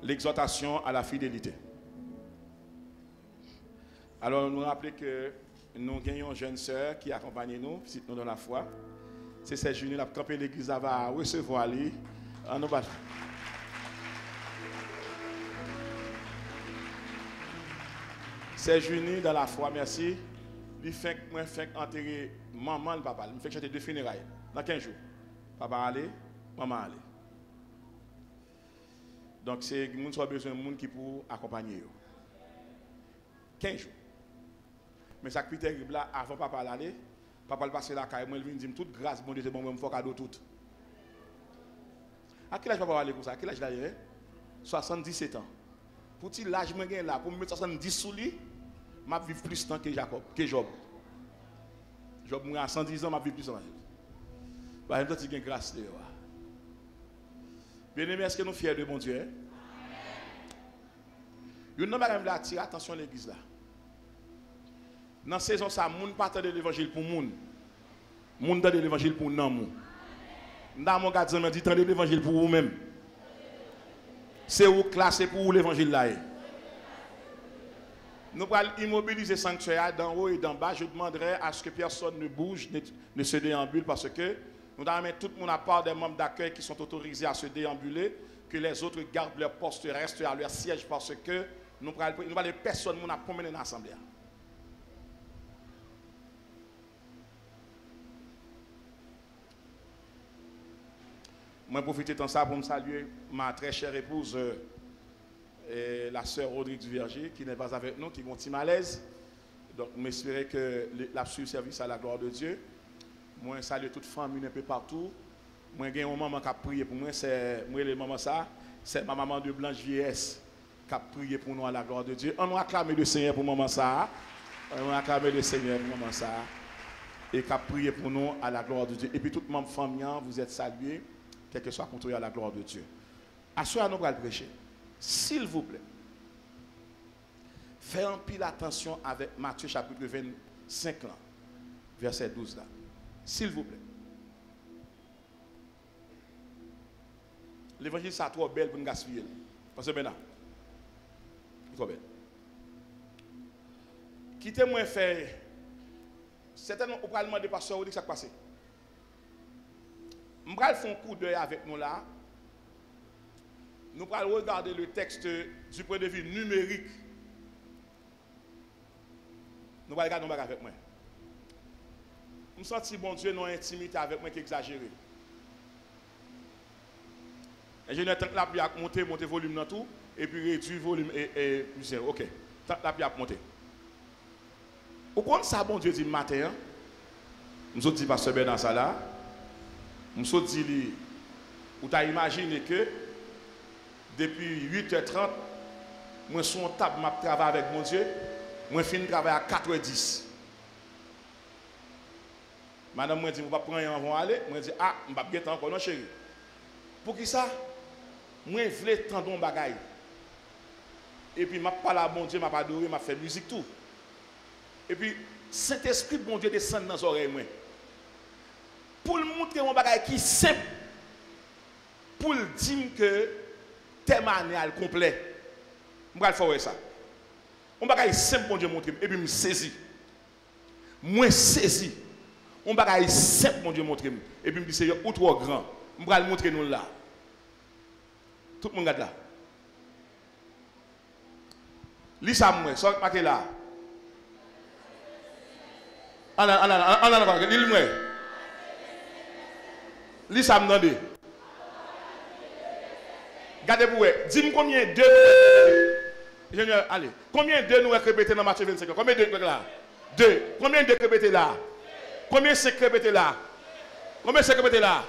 l'exhortation à la fidélité. Alors, nous rappelons que nous gagnons une jeune sœur qui accompagne nous, si nous dans la foi. C'est cette journée, la campé l'église va recevoir lui. C'est journée dans la foi, merci. Il fait enterrer maman et papa. Il fait chanter deux funérailles dans 15 jours. Papa allez, maman allez. Donc, c'est que nous avons besoin de monde qui pour accompagner. 15 jours. Mais ça qui est terrible là, avant papa aller, papa le passer la caille, moi il vient dire toute grâce, bon Dieu, c'est bon, moi me faut cadeau tout. À quel âge papa aller pour ça? À quel âge d'ailleurs? 77 ans. Pour ti l'âge moi là, pour me mettre 70 sous lui, m'a vivre plus de temps que Jacob, que Job. Job moi à 110 ans, m'a vivre plus de temps. Bah même temps tu gagne grâce de. Bien-aimés, est-ce que nous sommes fiers de bon Dieu? Nous n'avons pas attirer attention à l'église là. Dans la saison, ça, les gens partent de l'évangile pour les gens. Les gens de l'évangile pour nous. Dans mon cas, je dis de l'évangile pour vous-même. C'est où classer pour l'évangile là. Nous allons immobiliser le sanctuaire d'en haut et d'en bas. Je demanderai à ce que personne ne bouge, ne se déambule, parce que nous allons mettre tout le monde à part des membres d'accueil qui sont autorisés à se déambuler, que les autres gardent leur poste, restent à leur siège, parce que nous allons personne à promener dans l'assemblée. Je profite de ça pour me saluer ma très chère épouse, la sœur Audrey Duverger, qui n'est pas avec nous, qui est un petit malaise. Donc, j'espère que la suite service à la gloire de Dieu. Moi, je salue toute famille un peu partout. Moi, j'ai une maman qui a prié pour moi, c'est moi les mamans ça, c'est ma maman de Blanche Vieillesse qui a prié pour nous à la gloire de Dieu. On va acclamer le Seigneur pour maman ça. On va acclamer le Seigneur pour maman ça. Et qui a prié pour nous à la gloire de Dieu. Et puis, toute ma famille, vous êtes salués. Quel que soit contre à la gloire de Dieu. À ce moment nous allons prêcher. S'il vous plaît, faites un pile attention avec Matthieu chapitre 25, verset 12 là. S'il vous plaît. L'évangile c'est trop belle pour nous gaspiller. Parce que maintenant, c'est trop belle. Quittez-moi faire. Certainement, au parlement des pasteurs, vous dites que ça passe. Nous allons faire un coup d'œil avec nous là. Nous allons regarder le texte du point de vue numérique. Nous allons regarder avec moi. Je sens que bon Dieu non intimité avec moi qui exagéré. Ingénieur, tant que la pluie a monté le volume dans tout, et puis réduire le volume et plus. Ok. Tant que la pluie a monté. Au compte ça, bon Dieu dit matin, nous avons dit pasteur Bernard ça là. Nous avons dit, vous avez imaginé que depuis 8h30, moi suis en table, je travaille avec mon Dieu, moi finis de travailler à 4h10. Madame moi dit, vous ne pouvez pas prendre un vent aller, moi dit, ah, je ne vais pas encore, non chérie. Pour qui ça? Moi je voulais tendre un bagaille. Et puis je parle à mon Dieu, je adoré, je fais musique tout. Et puis, Saint-Esprit, bon Dieu, descend dans les oreilles. Pour le montrer un bagage qui est simple, pour le dire que thème annuel complet, je vais faire ça. Un bagage simple, bon Dieu, montrer, et puis je saisis. Moi, saisi. Un bagage simple, bon Dieu, montrer, et puis je dis, c'est trop grand. Je vais le montrer nous là. Tout le monde regarde là. Lis ça, moi, ça va là. Lis-moi. Lis ça, me demande. Gardez pour vous. Dis-moi combien de Ingénieur, allez. Combien de nous répéter dans Matthieu 25? Combien de là? 2. Combien de répéter là? Combien de répéter là? Combien de répéter là?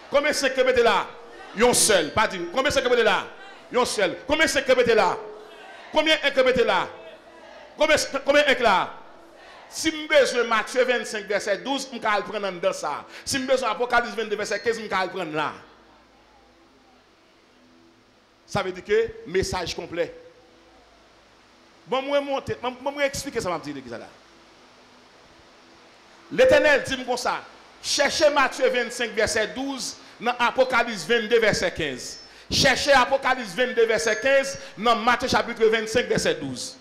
Combien de répéter là? Yon seul. Pas dit. Combien de répéter là? Yon seul. Combien de répéter là? Combien de répéter là? Combien de là? Si je besoin de Matthieu 25, verset 12, je vais le prendre dans ça. Si je besoin d'Apocalypse 22, verset 15, je vais le prendre là. Ça veut dire que message complet. Bon, je vais expliquer ça, je vais dire là. L'Éternel dit comme ça. Cherchez Matthieu 25, verset 12, dans Apocalypse 22, verset 15. Cherchez Apocalypse 22, verset 15, dans Matthieu chapitre 25, verset 12.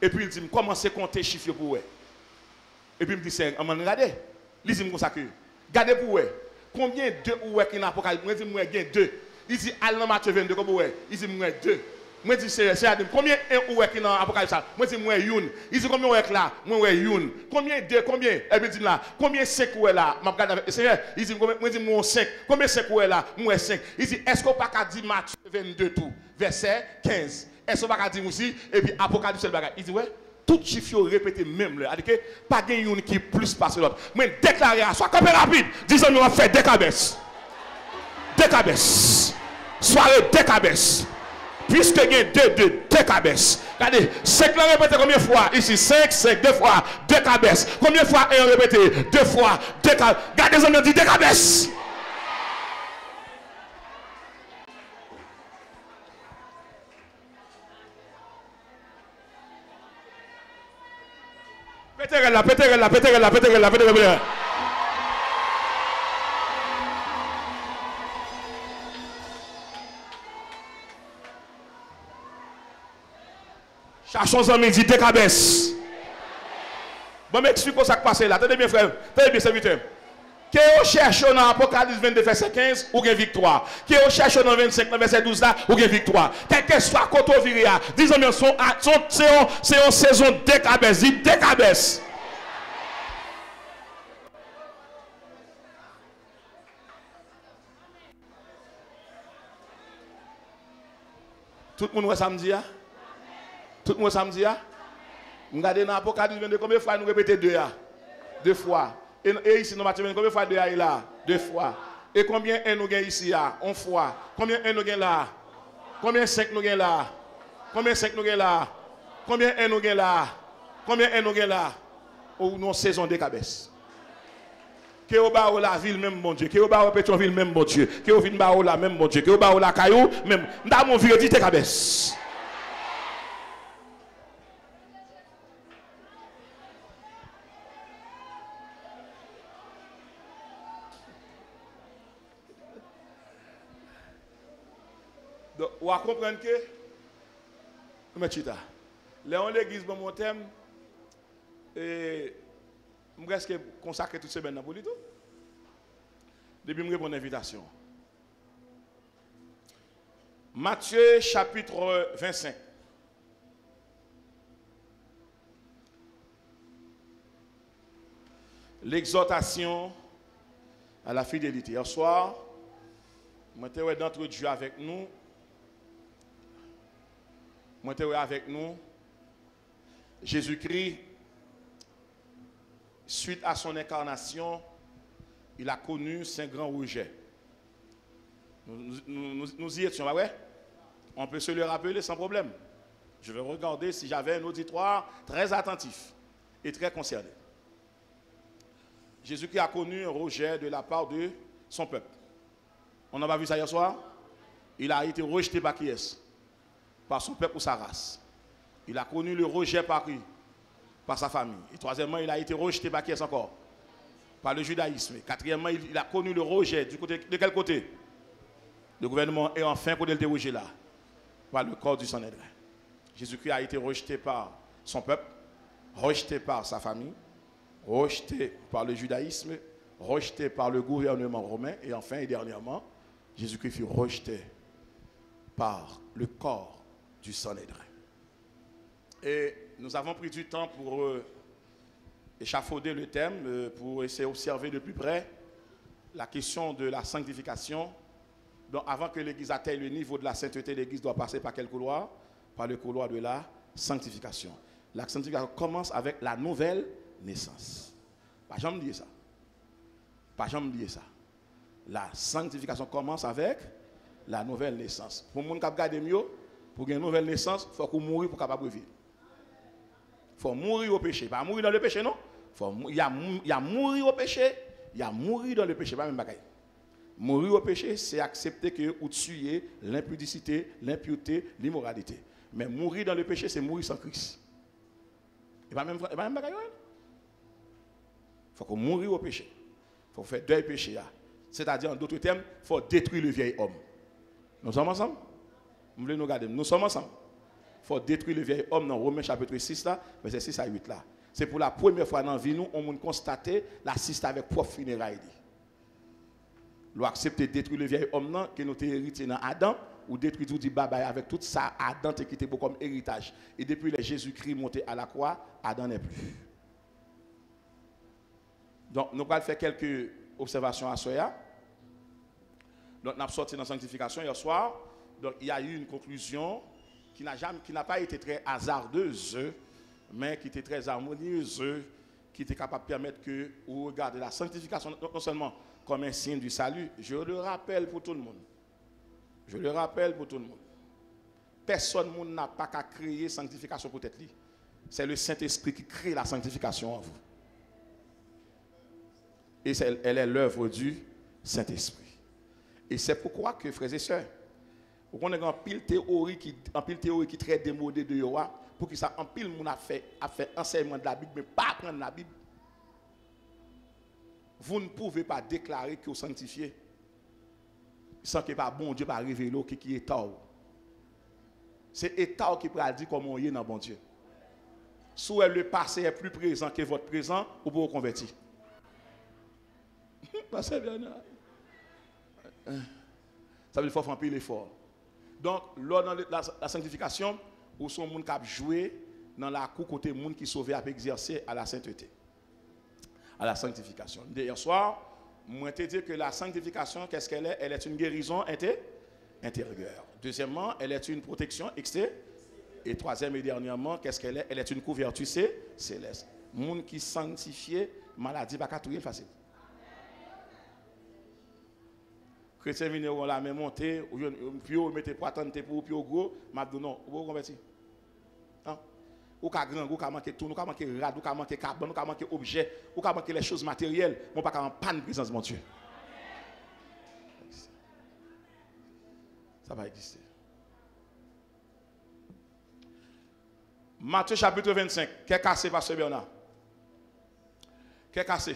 Et puis il dit, commencez à compter chiffres pour vous. Et puis il me dit, c'est, regardez, lisez-moi comme ça que, regardez pour vous. Combien de ou qui dans Apocalypse? Moi, je dis, moi, il y a 2. Il dit, allez dans Matthieu 22, comme vous. Il dit, moi, 2. Moi, je dis, c'est combien un ou qui dans Apocalypse? Moi, je dis, moi, une. Il dit, combien ou là? Moi, une. Combien 2? Combien? Et puis il dit là, combien 5 ou là? Il dit, moi, je dis, moi, 5. Combien 5 ou là? Moi, 5. Il dit, est-ce qu'on pas dit Matthieu 22 tout? Verset 15. Est-ce qu'on pas dire aussi? Et puis Apocalypse, il dit, ouais. Tout chiffre répété même là. C'est-à-dire que pas de une qui plus passe l'autre. Mais déclarer à soi, comme rapide, disons nous on fait des cabesses. Des cabesses. Soirée des cabesses. Puisque il y a deux cabesses. Regardez, 5 l'ont répété combien de fois? Ici, 5, 2 fois, 2 cabesses. Combien de fois ont répété? 2 fois, 2 cabesses. Regardez, les amis, dit 2 cabesses. Pétez-le. Cherchons amis, dit 2 cabesses. Bon, m'explique ce qui passe là. Tenez bien, frère. Tenez bien, serviteur. Que vous cherchez dans Apocalypse 22, verset 15, ou gain victoire. Que vous cherchez dans 25, verset 12 là, ou gain victoire. Quel que soit côté au viré, disons bien, c'est une saison de cabesses. Dit 2 cabesses. Tout le monde voit samedi, tout le monde samedi. Regardez dans Apocalypse 22, combien de fois nous répétons 2 à 2 fois. Et ici, dans Matthieu 22, combien de fois 2 à là 2 fois. Et combien nous gagnons ici, 1 fois. Combien nous gagnons là? Combien 5 nous gagnons là? Combien 5 nous gagnons là? Combien nous gagnons là? Combien nous gagnons là? Ou non, saison de cabesses. Que au bas la ville même bon Dieu, que au bas Pétionville même bon Dieu, que au vin bas la même bon Dieu, que au bas la caillou même. Dans mon vieux dit tes cabesses. Donc, on va comprendre que, mais chita, Léon l'église bon mon thème, et je vais consacrer toute semaine pour lui tout. Depuis que je réponds à l'invitation. Matthieu chapitre 25. L'exhortation à la fidélité. Hier soir, je suis d'entre Dieu avec nous. Je suis avec nous. Jésus-Christ, suite à son incarnation, il a connu 5 grands rejets. Nous y étions, pas vrai? On peut se le rappeler sans problème. Je vais regarder si j'avais un auditoire très attentif et très concerné. Jésus-Christ a connu un rejet de la part de son peuple. On n'a pas vu ça hier soir? Il a été rejeté par qui est-ce? Par son peuple ou sa race. Il a connu le rejet par qui? Par sa famille. Et troisièmement, il a été rejeté par qui est-ce encore? Par le judaïsme. Et quatrièmement, il a connu le rejet du côté, de quel côté? Le gouvernement. Et enfin, pour le rejet là, par le corps du Sanhédrin. Jésus-Christ a été rejeté par son peuple, rejeté par sa famille, rejeté par le judaïsme, rejeté par le gouvernement romain, et enfin et dernièrement, Jésus-Christ fut rejeté par le corps du Sanhédrin. Et nous avons pris du temps pour échafauder le thème, pour essayer d'observer de plus près la question de la sanctification. Donc avant que l'Église atteigne le niveau de la sainteté, l'Église doit passer par quel couloir? Par le couloir de la sanctification. La sanctification commence avec la nouvelle naissance. Pas jamais dire ça. Pas jamais dire ça. La sanctification commence avec la nouvelle naissance. Pour les gens qui regardent mieux, pour une nouvelle naissance, il faut qu'on mourir pour capable vivre. Il faut mourir au péché. Pas mourir dans le péché, non? Il y a mourir au péché, il y a mourir dans le péché, pas même bagaille. Mourir au péché, c'est accepter que vous tuez l'impudicité, l'impureté, l'immoralité. Mais mourir dans le péché, c'est mourir sans Christ. Et pas même bagaille. Il faut qu'on mourir au péché. Il faut faire deuil péché. C'est-à-dire, en d'autres termes, il faut détruire le vieil homme. Nous sommes ensemble? Vous voulez nous regarder? Nous sommes ensemble. Il faut détruire le vieil homme dans Romains chapitre 6, là, verset 6 à 8 là. C'est pour la première fois dans la vie, nous, on constaté l'assiste avec propre funérailles. Nous accepter de détruire le vieil homme non, que nous avons hérité dans Adam, ou détruire tout dit bye avec tout ça, Adam qui était comme héritage. Et depuis que Jésus-Christ monté à la croix, Adam n'est plus. Donc, nous allons faire quelques observations à cela. Donc, nous avons sorti dans la sanctification hier soir. Donc, il y a eu une conclusion qui n'a pas été très hasardeuse, mais qui était très harmonieuse, qui était capable de permettre que vous regardez la sanctification, non seulement comme un signe du salut, je le rappelle pour tout le monde. Je le rappelle pour tout le monde. Personne n'a pas qu'à créer sanctification pour être lui. C'est le Saint-Esprit qui crée la sanctification en vous. Et elle est l'œuvre du Saint-Esprit. Et c'est pourquoi que, frères et sœurs, on a une pile théorie qui traite des modèles de Yoa, pour que ça, en pile, monde a fait enseignement de la Bible, mais pas apprendre la Bible. Vous ne pouvez pas déclarer que vous sanctifiez sans que pas bon Dieu va révéler qui est tort. C'est état qui peut dire comment il est dans bon Dieu. Soit le passé est plus présent que votre présent, ou pour vous convertir. Ça veut dire qu'il faut faire un peu l'effort. Donc, lors de la sanctification, où sont les gens qui ont joué dans la cour côté les gens qui sauvé à exercer à la sainteté, à la sanctification. Hier soir, moi te dire que la sanctification, qu'est-ce qu'elle est? Elle est une guérison intérieure. Deuxièmement, elle est une protection extérieure. Et troisième et dernièrement, qu'est-ce qu'elle est? Elle est une couverture céleste. Les gens qui sanctifié, maladie va catouiller facile. Chrétien viennent on la même montée, puis on mettez pas tant pour puis au gros, m'a dit non, vous convertir. Hein? Ou ka grand, ou ka manquer tout, ou ka manquer rad, ou ka manquer carbone, ou ka manquer objet, ou ka manquer les choses matérielles, mon pas en panne présence de mon Dieu. Ça va exister. Matthieu chapitre 25, qu'est cassé pasteur Bernard? Qu'est cassé?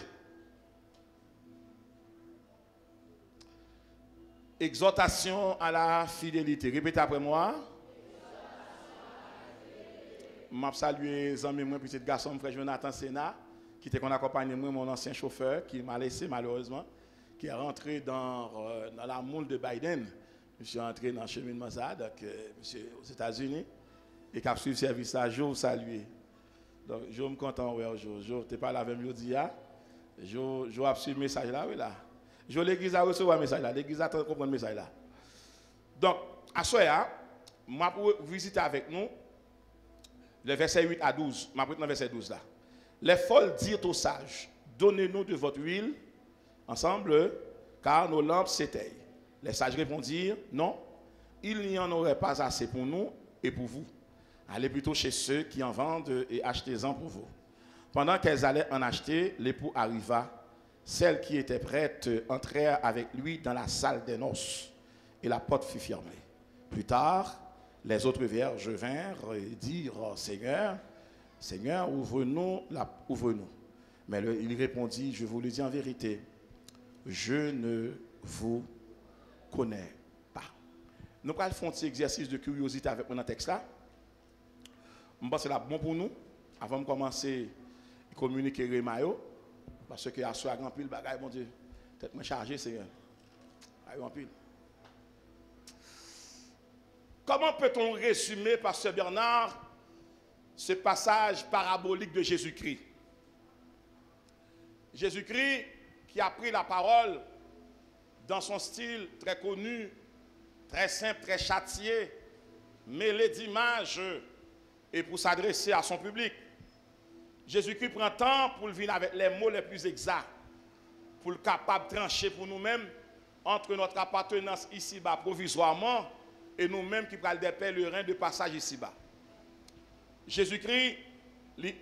Exhortation à la fidélité. Répétez après moi. Je salue les amis, mon petit garçon, frère Jonathan Sénat, qui était accompagné moi, mon ancien chauffeur, qui m'a laissé malheureusement, qui est rentré dans la moule de Biden. Je suis entré dans le cheminement ça, donc monsieur aux États-Unis, et qui a suivi le service là, je vous salue. Donc je me content, je n'étais pas là avec me dire, je vais suivre le message là, oui là. Je l'église a reçu un message là, l'église a compris le message là. Donc, à ce moment-là, je vais visiter avec nous le verset 8 à 12. Je vais dans le verset 12 là. Les folles dirent aux sages, donnez-nous de votre huile ensemble, car nos lampes s'éteignent. Les sages répondirent, non, il n'y en aurait pas assez pour nous et pour vous. Allez plutôt chez ceux qui en vendent et achetez-en pour vous. Pendant qu'elles allaient en acheter, l'époux arriva. Celles qui étaient prêtes entrèrent avec lui dans la salle des noces et la porte fut fermée. Plus tard, les autres vierges vinrent et dirent, Seigneur, Seigneur, ouvre-nous. Mais il répondit, je vous le dis en vérité, je ne vous connais pas. Nous allons faire un petit exercice de curiosité avec mon texte là. Je pense que c'est bon pour nous, avant de commencer à communiquer Rémayo. Parce que à ce grand pile bagaille, mon Dieu, peut-être me charger, Seigneur. Grand pile. Comment peut-on résumer, Pasteur Bernard, ce passage parabolique de Jésus-Christ? Jésus-Christ qui a pris la parole dans son style très connu, très simple, très châtié, mêlé d'images et pour s'adresser à son public. Jésus-Christ prend temps pour venir avec les mots les plus exacts, pour le capable de trancher pour nous-mêmes entre notre appartenance ici-bas provisoirement et nous-mêmes qui prenons des pèlerins de passage ici-bas. Jésus-Christ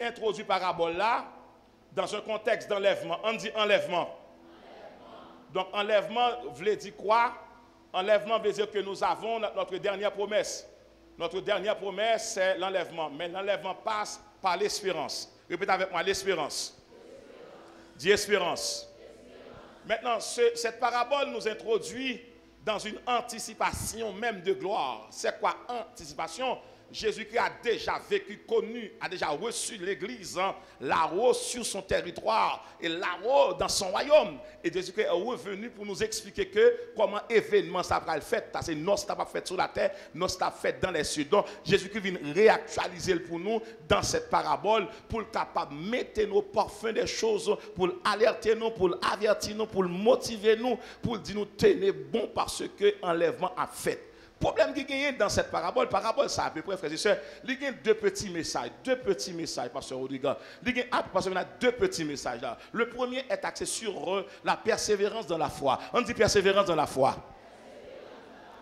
introduit parabole là dans un contexte d'enlèvement. On dit enlèvement. Donc enlèvement veut dire quoi? Enlèvement veut dire que nous avons notre dernière promesse. Notre dernière promesse, c'est l'enlèvement. Mais l'enlèvement passe par l'espérance. Répétez avec moi, l'espérance. Dis espérance. Maintenant, cette parabole nous introduit dans une anticipation même de gloire. C'est quoi anticipation? Jésus-Christ a déjà vécu, connu, a déjà reçu l'Église, hein, là-haut sur son territoire et là-haut dans son royaume. Et Jésus-Christ est revenu pour nous expliquer que comment événement ça va le faire. C'est non ça va fait sur la terre, non ça fait dans les cieux. Donc Jésus-Christ vient réactualiser pour nous dans cette parabole pour le capable de mettre nos parfums des choses, pour alerter nous, pour avertir nous, pour motiver nous, pour dire nous tenez bon parce que enlèvement a fait. Le problème qui gagne dans cette parabole, ça à peu près, frères et sœurs, il y a deux petits messages, pasteur Rodrigue. Il y a deux petits messages là. Le premier est axé sur la persévérance dans la foi. On dit persévérance dans la foi.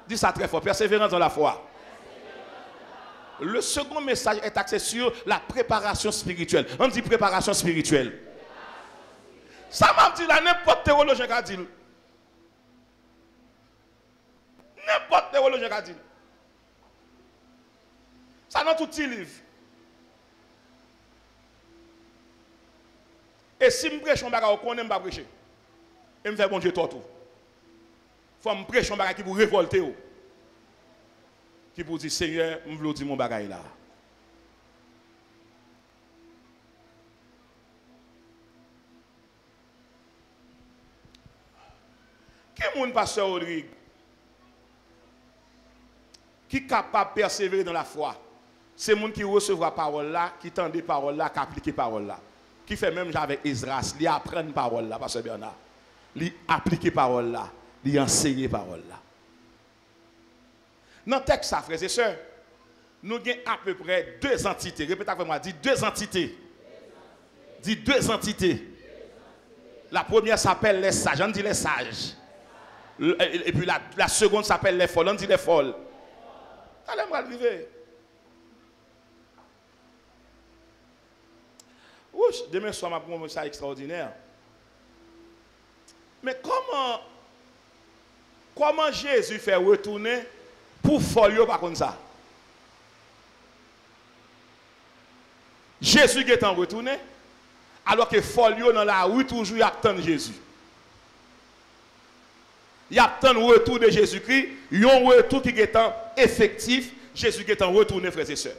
Dis ça très fort, persévérance dans la foi. Le second message est axé sur la préparation spirituelle. On dit préparation spirituelle. Ça m'a dit là, n'importe théologien qui a dit. N'importe théologien qui a dit. Ça dans tout petit livre. Et si je prêche un bagage, on ne pas prêcher. Et je fais bon Dieu tout. Il faut me prêcher un bagage qui vous révolter. Qui vous dit Seigneur, je veux dire mon bagage là. Qui est mon pasteur Rodrigue? Qui est capable de persévérer dans la foi? C'est le monde qui recevra la parole là, qui tend des paroles là, qui applique les paroles là. Qui fait même avec Esdras, il apprend la parole là, pasteur Bernard. Il applique les paroles là, il enseigne les paroles là. Dans le texte, frères et sœurs, nous avons à peu près deux entités. Répétez avec moi, dis deux entités. Dis deux entités. La première s'appelle les sages, on dit les sages. Et puis la seconde s'appelle les folles, on dit les folles. Allez, me arriver. Ouch, demain soir, ma promesse ça extraordinaire. Mais comment Jésus fait retourner pour folio par contre ça? Jésus est en retourné, alors que folio dans la rue toujours il attend Jésus. Il attend le retour de Jésus-Christ, il y a un retour qui est effectif, Jésus est en retourné, frères et sœurs.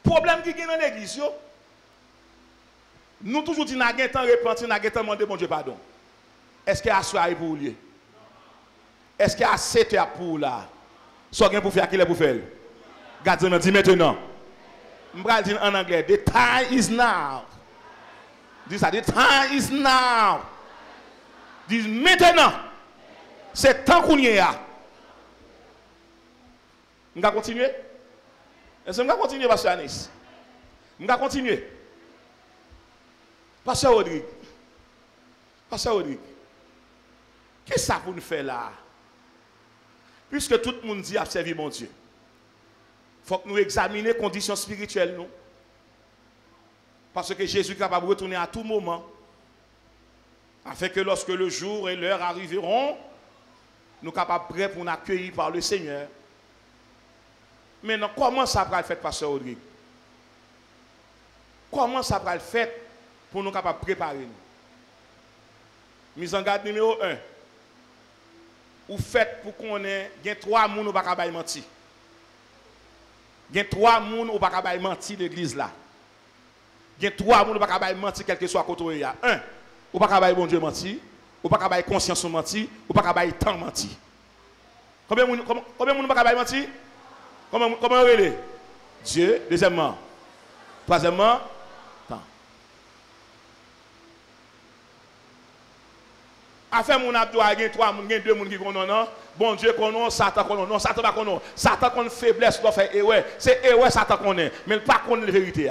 Problème qui est dans l'église, nous toujours disons, nous avons temps repentir, nous avons temps demander bon Dieu pardon. Est-ce qu'il y a soirée pour lui? Est-ce qu'il y a 7 heures pour là? Soit bien pour faire qu'il est pour faire. Gardez-nous, dis maintenant. Je vais dire en anglais, the time is now. Dis ça, the time is now. Dis maintenant. C'est temps qu'on y est. On va continuer? Est-ce qu'on va continuer, Pasteur Anis? On va continuer. Pasteur Rodrigue. Pasteur Rodrigue. Qu'est-ce que ça pour nous faire là? Puisque tout le monde dit à servir mon Dieu. Il faut que nous examinions les conditions spirituelles. Nous. Parce que Jésus est capable de retourner à tout moment. Afin que lorsque le jour et l'heure arriveront, nous sommes capables prêts pour nous accueillir par le Seigneur. Maintenant, comment ça va le faire, Pasteur Rodrigue? Comment ça va le faire pour nous capables de préparer nous? Mise en garde numéro 1. Ou faites pour qu'on ait 3 personnes ou pas mentir. Il y a 3 personnes ou pas mentir l'église là. Il y a 3 personnes ou pas mentir quel que soit côté où il y a. 1. Ou pas bon Dieu mentir, ou pas conscience mentir, ou pas temps mentir. Combien de personnes pas mentir? Comment on relève? Dieu, deuxièmement. Troisièmement, temps. Afin mon abdou a 3 personnes, 2 personnes qui connaissent non. Bon Dieu connaît, Satan connaît. Non, Satan pas connaît. Satan connaît faiblesse doit faire erreur. C'est erreur Satan connaît, mais pas connaît la vérité.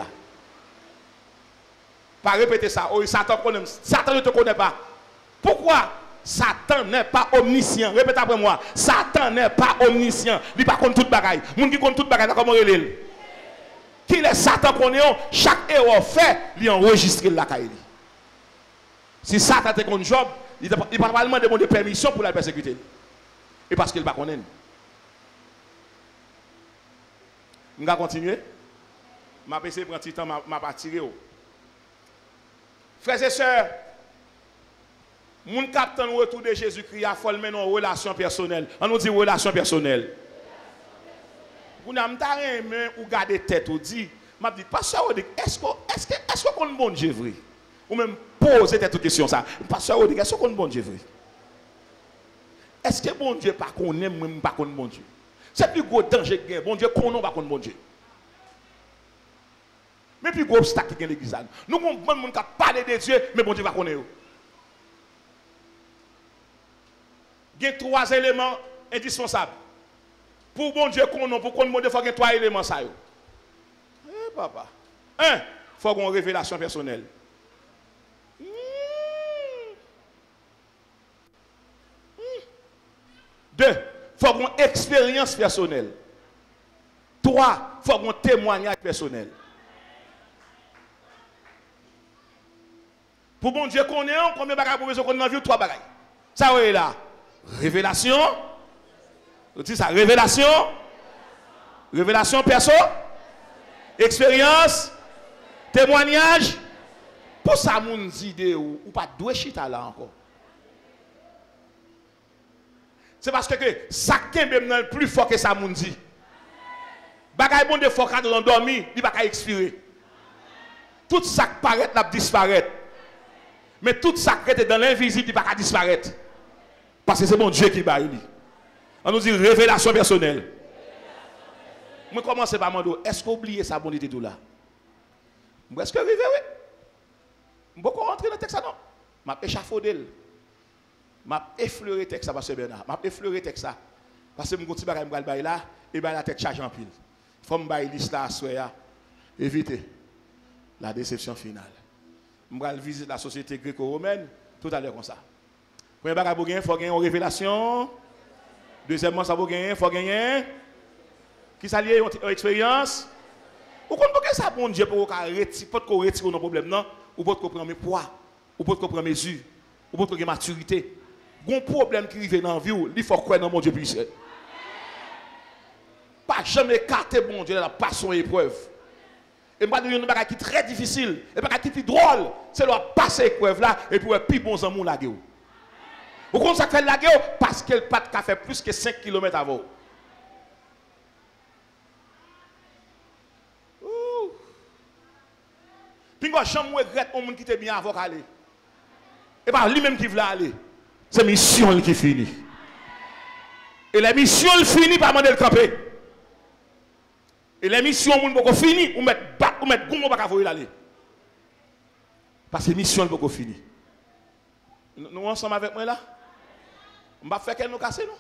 Pas répéter ça. Oh, Satan connaît. Satan ne te connaît pas. Pourquoi? Satan n'est pas omniscient. Répétez après moi. Satan n'est pas omniscient. Il ne connaît pas toute bagaille. Moun qui connaît toute bagaille, comment il est? Qui est Satan connaît? Chaque erreur fait, il enregistre la caille. Si Satan te connaît job, il ne peut pas demander permission pour la persécuter. Et parce qu'il ne connaît pas. Je vais continuer. Je vais essayer de prendre un petit temps, je vais tirer. Frères et sœurs, Mon capitaine retour de Jésus-Christ a formé une relation personnelle. On nous dit relation personnelle. Vous n'avez pas aimé ou garder tête ou dit, m'a dit pasteur est-ce qu'on est bon Dieu vrai? Ou même poser cette question ça. Pasteur est-ce qu'on est bon Dieu vrai? Est-ce que bon Dieu pas qu'on aime même pas qu'on bon Dieu? C'est plus gros danger que bon Dieu qu'on non pas qu'on bon Dieu. Mais plus gros obstacle qui est l'église. Nous comprenons monde qui parler de Dieu mais bon Dieu pas connaître. Il y a 3 éléments indispensables. Pour bon Dieu qu'on non pour qu'on bon Dieu faut qu'il y ait 3 éléments ça yo. Eh papa. 1, il faut qu'on révélation personnelle. 2, il faut qu'on expérience personnelle. 3, il faut qu'on témoignage personnel. Pour bon Dieu qu'on ait combien de bagages pour besoin qu'on ait vu 3 bagages. Ça est là. Révélation. Vous dites ça, révélation. Révélation perso. Expérience. Témoignage. Pour ça, mon idée ou pas deux chita là encore. C'est parce que ça qui est même plus fort que ça, mon dit. Bagay bon de fort quand on dormi, il va pas expirer. Tout ça qui paraît là disparaître. Mais tout ça qui est dans l'invisible, il va pas disparaître. Parce que c'est mon Dieu qui baille. On nous dit révélation personnelle. Je commence par demander, est-ce que vous oubliez ça, bonité tout là? Est-ce que vous vivez, oui? Je ne peux pas rentrer dans le texte, non? Je vais échafauder. Je vais effleurer le texte, parce que Bernard. Je vais effleurer le texte, parce que je vais aller là, et la tête charge en pile. Il faut que je liste là, éviter la déception finale. Je vais visiter la société gréco-romaine, tout à l'heure comme ça. Premier bagage pour gagner, il faut gagner une révélation. Deuxièmement, ça faut gagner, il faut gagner. Qui s'allie une expérience. Ou qu'on peut ça bon Dieu pour qu'on retire nos problèmes, non? Ou pour qu'on prenne mes poids, ou pour qu'on prenne mesure, ou pour qu'on ait maturité. Un problème qui arrive dans la vie, il faut croire dans mon Dieu puissant. Pas jamais écarter bon Dieu dans la passion et épreuve. Et moi, il y a une chose qui est très difficile, et une chose qui est drôle, c'est de passer l'épreuve là, et pour être plus bon amour la guerre. Vous comprenez ça fait la guerre parce qu'elle n'a pas fait plus que 5 km avant. Puis quand je regrette un monde qui était bien avant d'aller. Et pas lui-même qui veut aller. C'est la mission qui finit. Et la mission finit par demander le camper. Et la mission finit, ou mettre gomme pour qu'il aller. Parce que la mission est finie. Nous ensemble avec moi là? On va faire qu'elle nous casse, non?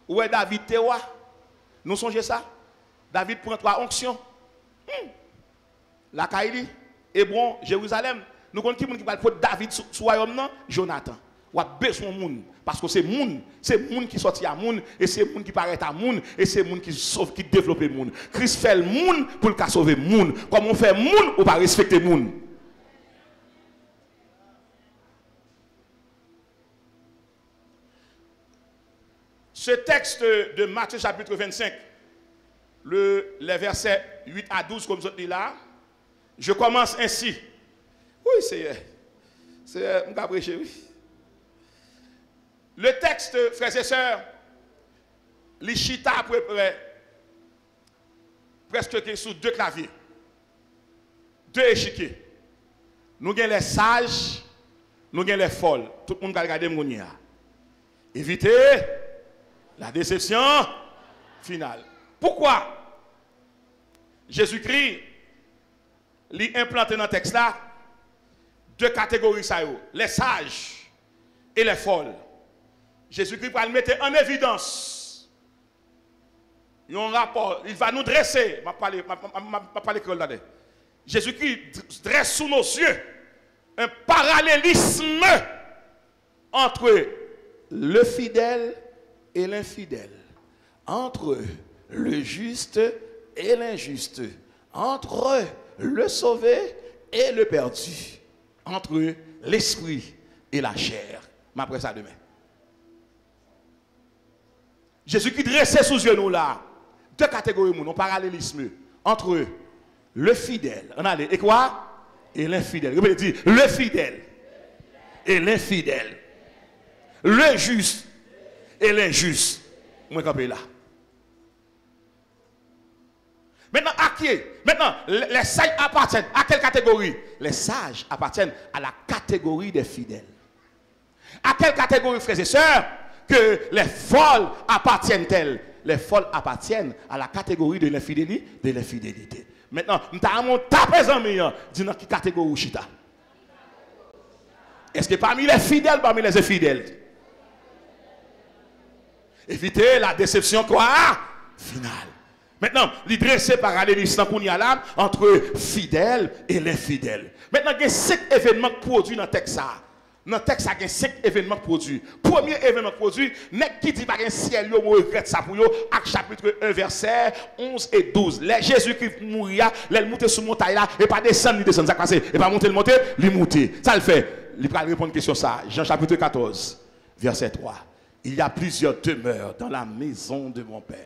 Où est David Théoua? Nous songez ça? David prend 3 onctions. La Kaili, Hébron, Jérusalem. Nous connaissons qui va pour David sur le royaume, non? Jonathan. Ou a besoin de monde. Parce que c'est monde qui sortit à monde, et c'est monde qui paraît à monde, et c'est monde qui sauve, qui développe le monde. Christ fait le monde pour le sauver le monde. Comme on fait le monde, on va respecter le monde. Ce texte de Matthieu chapitre 25, les versets 8 à 12, comme je dis là, je commence ainsi. Oui, c'est oui. Le texte, frères et sœurs, les chita à peu près presque sous 2 claviers, 2 échiquiers. Nous avons les sages, nous avons les folles. Tout le monde va regarder Mounia. Évitez la déception finale. Pourquoi Jésus-Christ l'a implanté dans le texte là 2 catégories, les sages et les folles. Jésus-Christ va le mettre en évidence. Il y a un rapport, il va nous dresser. Je ne vais pas l'école là. Jésus-Christ dresse sous nos yeux un parallélisme entre le fidèle et l'infidèle, entre le juste et l'injuste, entre le sauvé et le perdu, entre l'esprit et la chair. Après ça demain. Jésus qui dressait sous yeux nous là, 2 catégories, un parallélisme entre le fidèle, on a et quoi? Et l'infidèle. Répétez, le fidèle et l'infidèle. Le juste et l'injuste. Moi, campé là. Maintenant, à qui? Maintenant, les sages appartiennent à quelle catégorie? Les sages appartiennent à la catégorie des fidèles. À quelle catégorie, frères et sœurs, que les folles appartiennent-elles? Les folles appartiennent à la catégorie de l'infidélité. Maintenant, nous avons tapé en meilleur. Dis dans quelle catégorie chita? Est-ce que parmi les fidèles, parmi les infidèles? Évitez la déception quoi? Finale. Maintenant, l'idée c'est parallélisme qu'on y a là entre fidèles et l'infidèle. Maintenant, il y a 5 événements produits dans le texte. Dans le texte, il y a 5 événements produits. Premier événement produit, n'est qui dit pas un ciel, yo regrette ça pour yo, Acte chapitre 1, verset 11 et 12. Les Jésus-Christ mourir, les monter sur montagne là, et pas descendre, il descend, ça passe, et pas monter, il monter. Ça le fait. Il va répondre à une question ça. Jean chapitre 14, verset 3. Il y a plusieurs demeures dans la maison de mon Père.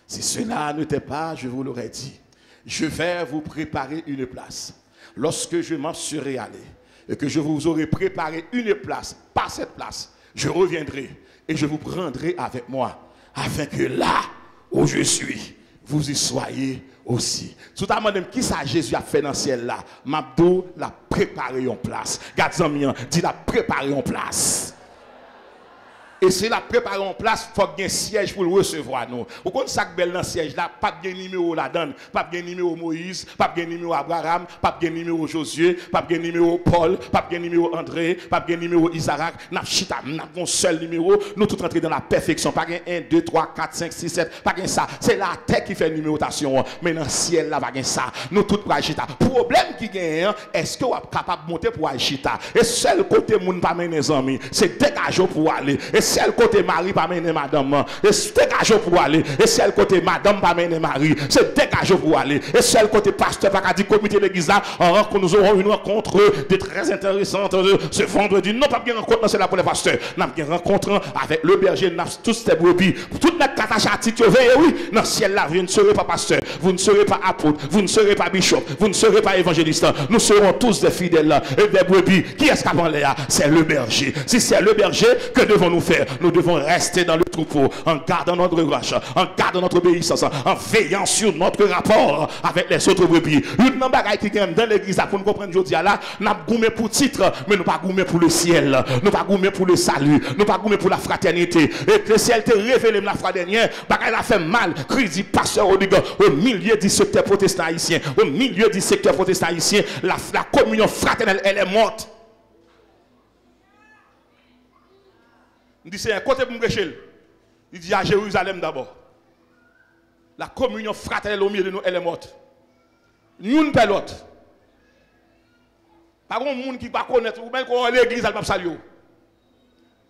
Si cela n'était pas, je vous l'aurais dit. Je vais vous préparer une place. Lorsque je m'en serai allé et que je vous aurai préparé une place, par cette place, je reviendrai et je vous prendrai avec moi, afin que là où je suis, vous y soyez aussi. Tout à l'heure, qui ça Jésus a fait dans le ciel là? Mabdou l'a préparé en place. Gardez-moi, dit l'a préparé en place. Et c'est la préparer en place, il faut qu'il y ait un siège pour le recevoir. Nous. Vous connaissez ça belle dans le siège là, pas de numéro là-dedans, pas de numéro Moïse, pas de numéro Abraham, pas de numéro Josué, pas de numéro Paul, pas de numéro André, pas de numéro Isaac. N'a chita, n'a un seul numéro, nous tous rentrer dans la perfection. Pas de 1, 2, 3, 4, 5, 6, 7, pas de ça. C'est la terre qui fait numérotation. Mais dans le ciel là, pas de ça. Nous tous pour chita. Problème qui gagne, est-ce que vous êtes capable de monter pour chita? Et seul côté moun pas mener les amis, c'est dégager pour aller. Et c'est le côté mari pas mener madame, et c'est dégagé pour aller. Et c'est le côté madame pas mener mari, c'est dégagé pour aller. Et c'est le côté pasteur pas dit comité d'église là, nous aurons une rencontre très intéressante ce vendredi. Non pas bien rencontre, c'est là pour les pasteurs. Nous avons une rencontre avec le berger, nous avons tous ces brebis. Toute notre catage à titre, oui, dans le ciel là, vous ne serez pas pasteur, vous ne serez pas apôtre, vous ne serez pas bishop, vous ne serez pas évangéliste. Nous serons tous des fidèles et des brebis. Qui est-ce qu'avant là? C'est le berger. Si c'est le berger, que devons-nous faire? Nous devons rester dans le troupeau en gardant notre roche, en gardant notre obéissance, en veillant sur notre rapport avec les autres brebis. Une bagaille qui est dans l'église pour nous comprendre aujourd'hui là, nous avons goûté pour titre, mais nous pas goûté pour le ciel, nous pas goûté pour le salut, nous pas goûté pour la fraternité. Et que le ciel te révèle la fois dernière, bagaille a fait mal, crise pasteur au milieu du secteur protestant haïtien, au milieu du secteur protestant haïtien, la communion fraternelle elle est morte. Il dit c'est un côté pour me prêcher. Il dit à Jérusalem d'abord. La communion fraternelle au milieu de nous, elle est morte. Nous ne pas l'autre. Par contre, les gens qui ne connaissent pas, ou même quand l'église, elle ne va pas saluer.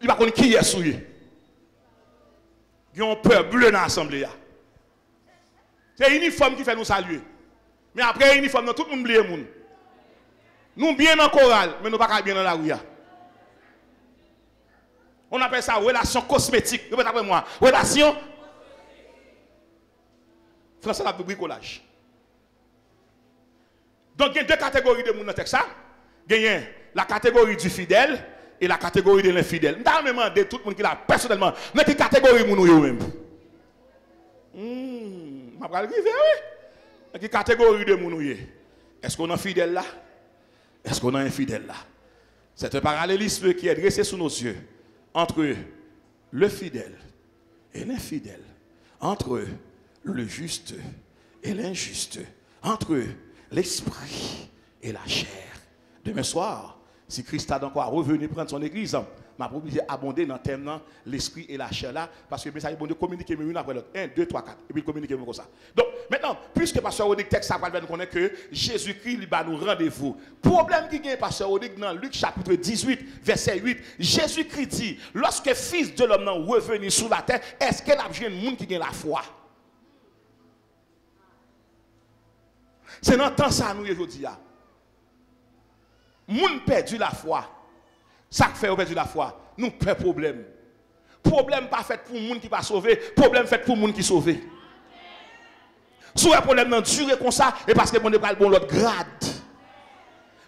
Il ne va pas connaître qui est souillé. Ils ont peur, bleu dans l'assemblée. C'est l'uniforme qui fait nous saluer. Mais après l'uniforme, tout le monde oublie. Nous bien dans le choral, mais nous ne pas bien dans la rue. On appelle ça relation cosmétique. Répète après moi. Relation. Français la bricolage. Donc il y a deux catégories de monde dans le texte. Il y a la catégorie du fidèle et la catégorie de l'infidèle. Je vais demander tout le monde qui l'a personnellement. Dans quelle catégorie vous nous même? Je vais arriver, oui. Dans quelle catégorie de nous? Est-ce qu'on est fidèle là? Est-ce qu'on est infidèle là? C'est un parallélisme qui est dressé sous nos yeux. Entre le fidèle et l'infidèle, entre le juste et l'injuste, entre l'esprit et la chair. Demain soir, si Christ a donc revenu prendre son église, m'a proposé abonder dans le thème l'esprit et la chair là, parce que le message est bon de communiquer l'une après l'autre. 1, 2, 3, 4. Et puis communiquer comme ça. Donc maintenant, puisque Pasteur Odik texte ça va nous connaître que Jésus-Christ lui va nous rendez-vous. Problème qui gagne Pasteur Odik dans Luc chapitre 18, verset 8. Jésus-Christ dit, lorsque fils de l'homme est revenu sur la terre, est-ce qu'il y a un monde qui gagne la foi? C'est dans le temps ça nous aujourd'hui. Moun perdu la foi. Ça fait au perdu la foi. Nous pas problème. Problème pas fait pour moun qui pas sauvé, problème fait pour moun qui sauvé. Si un problème non duré comme ça et parce que mon pas bon l'autre grade.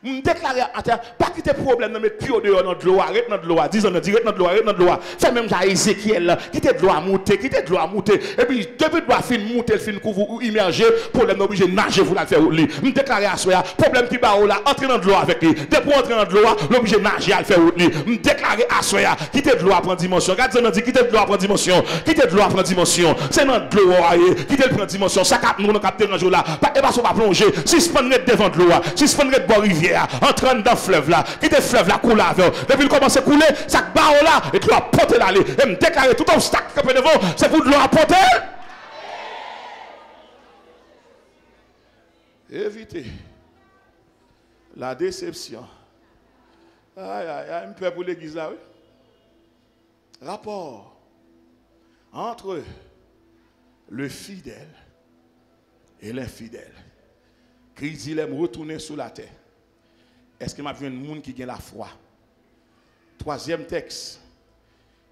me déclarer à terre, pas quitter problème, mettre pied dehors dans de l'eau, arrête dans de l'eau, 10 ans, direct dans de l'eau, arrête dans de l'eau. Fait même ça Ézéchiel, quitter de l'eau à monter, quitter de l'eau à monter. Et puis, depuis de l'eau à fin monter, fin couvrir ou immerger, problème obligé de nager, vous la faire lui. Me déclarer à soi, problème qui va là, entrer dans de l'eau avec lui. Depuis entrer dans de l'eau, l'obligé de nager à le faire lui. Me déclarer à soi, quitter de l'eau à prendre dimension. Regarde, ça dit quitter de l'eau à prendre dimension, quitter de l'eau à prendre dimension. C'est dans de l'eau, quitter de prendre dimension. Ça capte nous, on capte dans jour là. Et pas va plonger, suspendre devant de l'eau, suspendre de bord rivière, entrer dans le fleuve là, quitter le fleuve là, couler avec. Depuis qu'il commence à couler, ça barre là, et tu vas porter l'aller. Et me déclarer tout obstacle qui est devant, c'est pour de l'eau à porter. Évitez la déception. Aïe, aïe, aïe, un peu pour l'église là, oui. Rapport entre le fidèle et l'infidèle. Christ dit, il aime retourner sur la terre. Est-ce qu'il m'a vu un monde qui a la foi? Troisième texte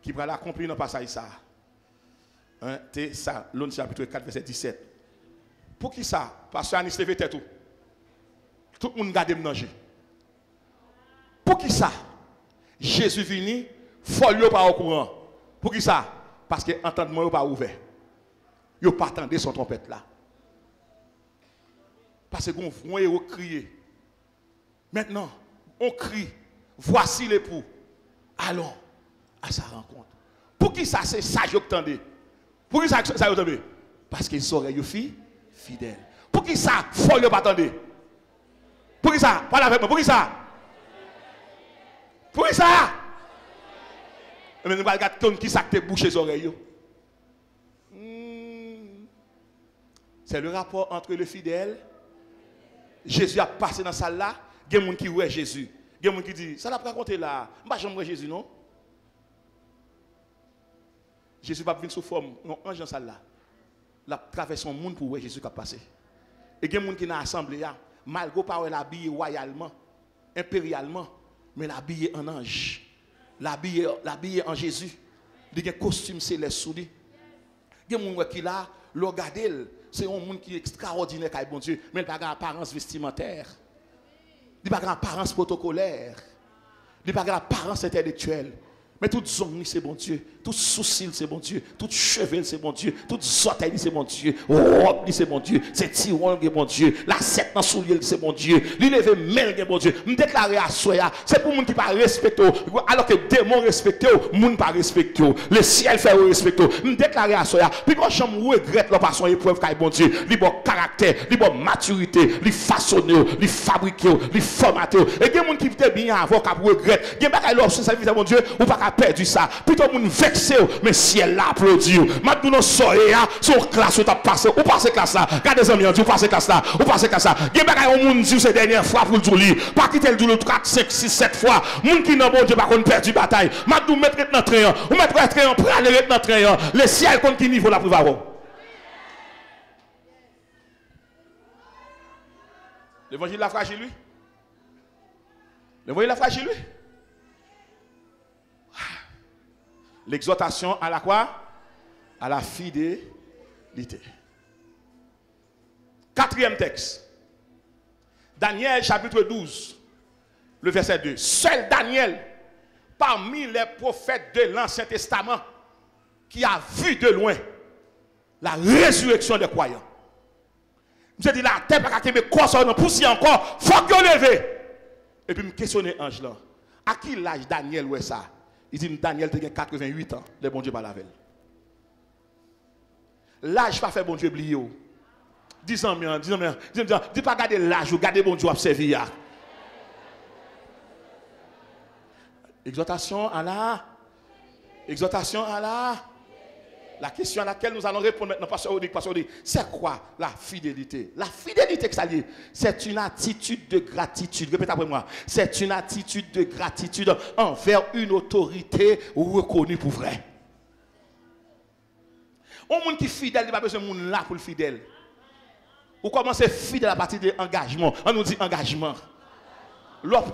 qui va l'accomplir dans le passage ça. C'est ça, l'autre chapitre 4, verset 17. Pour qui ça? Parce que Anis levait tête tout. Tout le monde garde manger. Pour qui ça? Jésus vini, folio pas au courant. Pour qui ça? Parce que l'entendement n'est pas ouvert. Il n'a pas attendu son trompette là. Parce que on héros crier. Maintenant, on crie. Voici l'époux. Allons à sa rencontre. Pour qui ça c'est ça que vous entendez? Pour qui ça vous entendez? Parce qu'ils seraient fidèles. Pour qui ça folio pas attendre? Pour qui ça? Parle avec moi. Pour qui ça? Pour qui ça? Mais nous allons regarder qui ça te bouche les oreilles. C'est le rapport entre le fidèle. Jésus a passé dans la salle là. Il y a des gens qui voient Jésus. Il y a des gens qui disent, ça l'a raconté là. Je ne vais pas voir Jésus, non? Jésus va venir sous forme. Non, ange dans la salle là. La traverse son monde pour voir Jésus qui a passé. Et il y a des gens qui dans l'assemblée, malgré pas l'habillé royalement, impérialement, mais l'habillé en ange. L'habillé en Jésus. Il y a un costume céleste sous lui. Il y a des gens qui là, le regarder, c'est un monde qui est extraordinaire, bon Dieu, mais il n'a pas d'apparence vestimentaire. Il n'a pas d'apparence protocolaire. Il n'a pas d'apparence intellectuelle. Mais toute zone, c'est bon Dieu. Tout sourcil, c'est bon Dieu. Tout cheveux, c'est bon Dieu. Toute orteil, c'est bon Dieu. Robe, c'est bon Dieu. C'est tiron, c'est bon Dieu. La sette dans soulier, c'est bon Dieu. L'élève mel, c'est bon Dieu. Me déclarer à soi, c'est pour les gens qui ne respectent pas. Alors que les démons respectent, les gens ne respectent pas. Le ciel fait respecter. Me déclarer à soi. Puis quand je regrette leur façon épreuve, car bon Dieu, les bon caractère, les bon maturité, les façonner, les fabriquer, les formater. Et il y a des gens qui étaient bien avant, qui regrettent. Il y a des gens qui ont bon Dieu, ou pas perdu ça. Plutôt moun vexé, mais ciel là applaudit. Maintenant non soirée son classe ou t'a passé ou passé classe là. Regardez les amis, ou passé classe là, ou passé classe là. Gen bagay on moun dit ces dernières fois pour le li. Pas quitter le doulou 4 5 6 7 fois. Moun qui nan bon Dieu pas kon perdu bataille. Maintenant mettre dans train, ou mettre train pour aller dans train. Le ciel compte qui niveau la priva. L'évangile la fragile lui. L'évangile la fragile lui. L'exhortation à la quoi? À la fidélité. Quatrième texte. Daniel chapitre 12, le verset 2. Seul Daniel, parmi les prophètes de l'Ancien Testament, qui a vu de loin la résurrection des croyants. Je dis la terre pas qu'à me consommer pousser encore, faut que lever. Et puis me questionner ange là. À qui l'âge Daniel ouais ça? Il dit Daniel a 88 ans, le bon Dieu pas la veille. L'âge pas fait bon Dieu oublier. 10 ans, dis pas garder l'âge ou garder bon Dieu observer. Exhortation à la question à laquelle nous allons répondre maintenant, pasteur Odic, c'est quoi la fidélité? La fidélité que ça dit, c'est une attitude de gratitude. Répétez après moi. C'est une attitude de gratitude envers une autorité reconnue pour vrai. Un monde qui est fidèle, il n'y a pas besoin de monde là pour le fidèle. Ou commencez fidèle à partir de l'engagement. On nous dit engagement. L'autre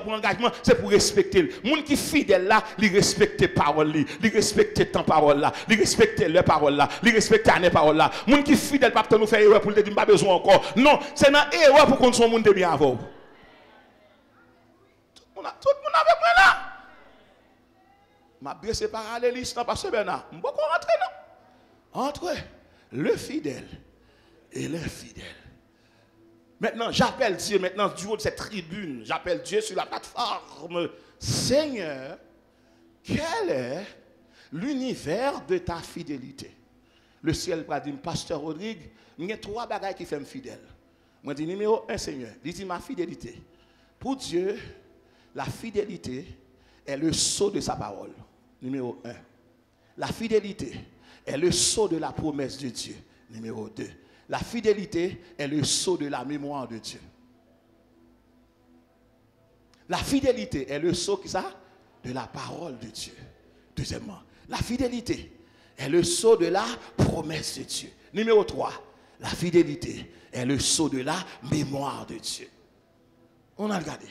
engagement, c'est pour respecter. Le monde qui est fidèle là, il respecte parole, il respecte ta parole là, il respecte les paroles là, il respecte les paroles là. Le monde qui est fidèle, pas nous faire erreur pour le dire pas besoin encore. Non, c'est une erreur pour qu'on soit monde de bien avant. le monde avec moi là. Ma blessé paralléliste parce que Bernard, je ne peux pas rentrer non. Entre le fidèle et l'infidèle. Maintenant, j'appelle Dieu, maintenant, du haut de cette tribune, j'appelle Dieu sur la plateforme. Seigneur, quel est l'univers de ta fidélité? Le ciel va dire, Pasteur Rodrigue, il y a 3 bagages qui font fidèle. Moi, je dis numéro 1, Seigneur, dis ma fidélité. Pour Dieu, la fidélité est le sceau de sa parole. Numéro 1. La fidélité est le sceau de la promesse de Dieu. Numéro 2. La fidélité est le sceau de la mémoire de Dieu. La fidélité est le sceau de la parole de Dieu. Deuxièmement, la fidélité est le sceau de la promesse de Dieu. Numéro 3, la fidélité est le sceau de la mémoire de Dieu. On a regardé.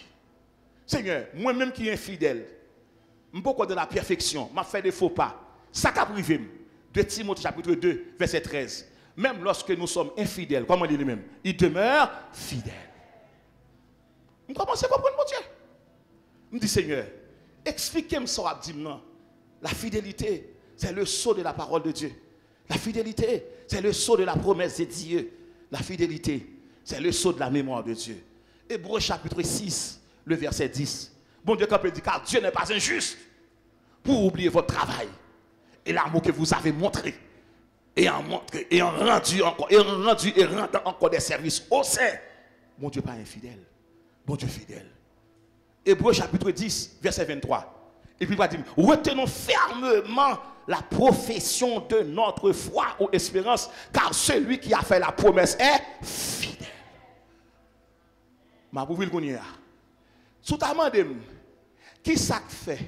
Seigneur, moi-même qui est infidèle, je ne peux pas de la perfection, je fait des faux pas. Ça qu'a privé. De Timothée chapitre 2, verset 13. Même lorsque nous sommes infidèles, comme on dit lui-même, il demeure fidèle. Je commence à comprendre mon Dieu. Je me dis, Seigneur, expliquez-moi ça, non. La fidélité, c'est le sceau de la parole de Dieu. La fidélité, c'est le sceau de la promesse de Dieu. La fidélité, c'est le sceau de la mémoire de Dieu. Hébreux chapitre 6, le verset 10. Bon Dieu, quand il dit, car Dieu n'est pas injuste pour oublier votre travail et l'amour que vous avez montré. Et en rendu encore des services au sein. Mon Dieu pas infidèle. Bon Dieu fidèle. Hébreux chapitre 10, verset 23. Et puis il va dire, retenons fermement la profession de notre foi ou espérance, car celui qui a fait la promesse est fidèle. Ma pour le sous ta main de qui ça fait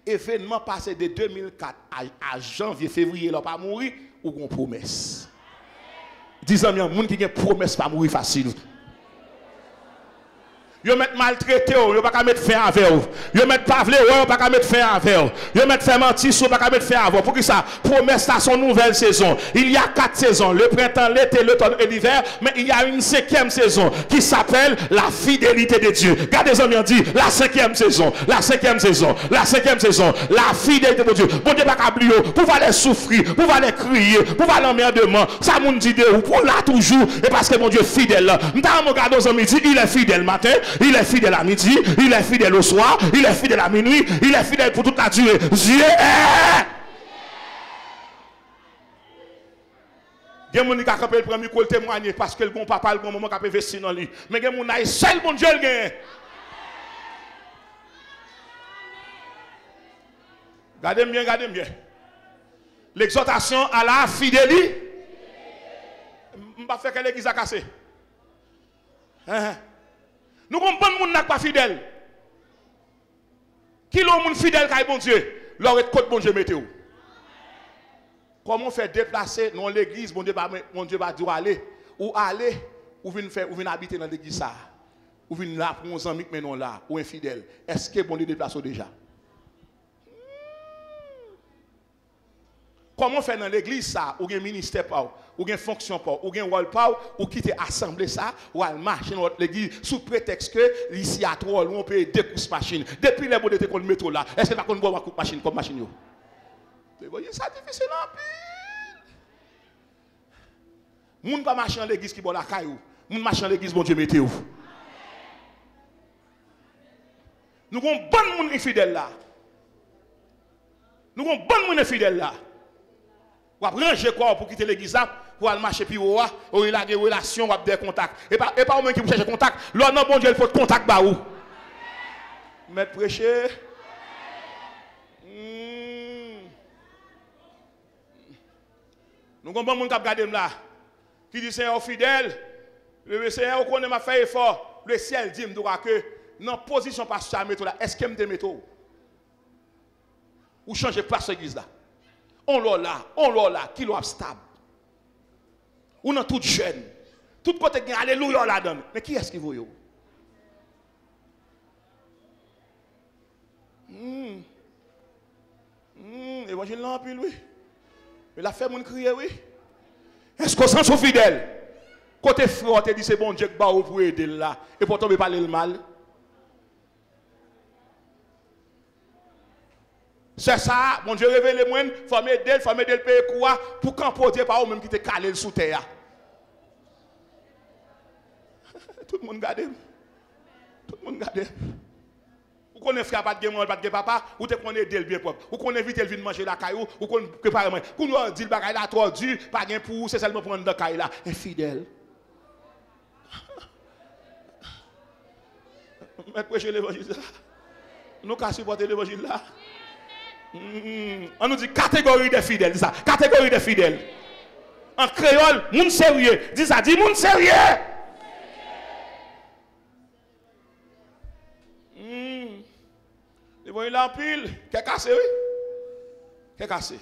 événement passé de 2004 à janvier, février, là pas mourir ou une promesse. Disons bien, moun qui a une promesse pas mourir facile. Yo met maltraité, yo pas mettre fin avec vous. Yo met pas vle, yo pas mettre fin avec vous. Yo met fait mentir, yo pas mettre fin avec vous. Pour qui ça? Promesse à son nouvelle saison. Il y a 4 saisons, le printemps, l'été, l'automne et l'hiver, mais il y a une 5e saison qui s'appelle la fidélité de Dieu. Regardez les amis, on dit la 5e saison, la 5e saison, la 5e saison, la fidélité de Dieu. Bon Dieu pas oublier, pour aller souffrir, pour aller crier, pour aller emmerdement. Ça moun dit de ou pour là toujours et parce que mon Dieu fidèle. M'ta regarder aux amis, il est fidèle matin. Il est fidèle à midi, il est fidèle au soir, il est fidèle à minuit, il est fidèle pour toute la durée. Dieu est. Il y a des gens qui ont le premier coup témoigner parce que le bon papa, le bon maman qui a investi dans lui. Mais il y a des gens qui seul bon Dieu le gagne. Regardez bien. L'exhortation à la fidélité. Je ne vais pas faire que l'église a cassé. Nous comprenons que nous ne sommes pas fidèles. Qui est le fidèle qui est bon Dieu? Leur est côté bon Dieu météo. Comment faire déplacer dans l'église, bon Dieu va dire aller, ou venir habiter dans l'église ça, ou venir là pour nos amis mais non là, ou infidèle. Est-ce que bon Dieu déplace déjà? Comment faire dans l'église ça, ou un ministère pas, ou une fonction pas, ou un rôle pas, ou quitter assemblée ça, ou aller marcher dans l'église sous prétexte que ici à trop loin on peut 2 coups de machine. Depuis les modèles qu'on mettre là, est-ce que pas qu'on voit un coup de machine comme machine yo? Vous voyez ça difficile en pile. Moun pas marcher dans l'église qui bon la caillou, moun marcher dans l'église bon Dieu météo. Nous avons bon monde infidèle là. Nous avons bon monde infidèle là. Ou ranger quoi pour quitter l'église là, pour aller marcher puis ou il a des relations, ou des contacts. Et pas au moins qui vous cherchez contact, là non bon Dieu il faut contact ba ou. Mettre prêcher. Nous avons bon monde qui regarde là, qui dit Seigneur fidèle, le Seigneur connaît m'a fait effort, le ciel dit me que dans position pasteur mettre là, est-ce que me mettre ou changer place l'église là. On l'a là, qui l'a stable. On est tout jeune. Tout côté qui alléluia là-dedans. Mais qui est-ce qui veut yo? Évangile là, puis oui. Il a fait mon crier, oui. Est-ce qu'on s'en fidèle? Côté frère, te dit c'est bon Dieu qui va pour aider là. Et pourtant, il parle le mal. C'est ça, mon Dieu révèle moi, faut m'aider le payer quoi pour campoter par ou même qui te calé sous terre. Tout le monde garde. Tout le monde garde. Ou qu'on est frère pas de maman, pas de papa, ou te connaît aider le bien propre. Ou qu'on évite le vin manger la caillou, ou qu'on prépare moi. Qu'on nous dit le bagage là trop dur, pas gain pour c'est seulement prendre dans caille là, infidèle. Mais prêcher l'évangile là. Nous qu'à supporter l'évangile là. On nous dit catégorie des fidèles, dis ça, catégorie des fidèles. En créole, moun sérieux, dis ça, dis moun sérieux. Ils vont y en pile, qu'est cassé, oui? Qu'est cassé?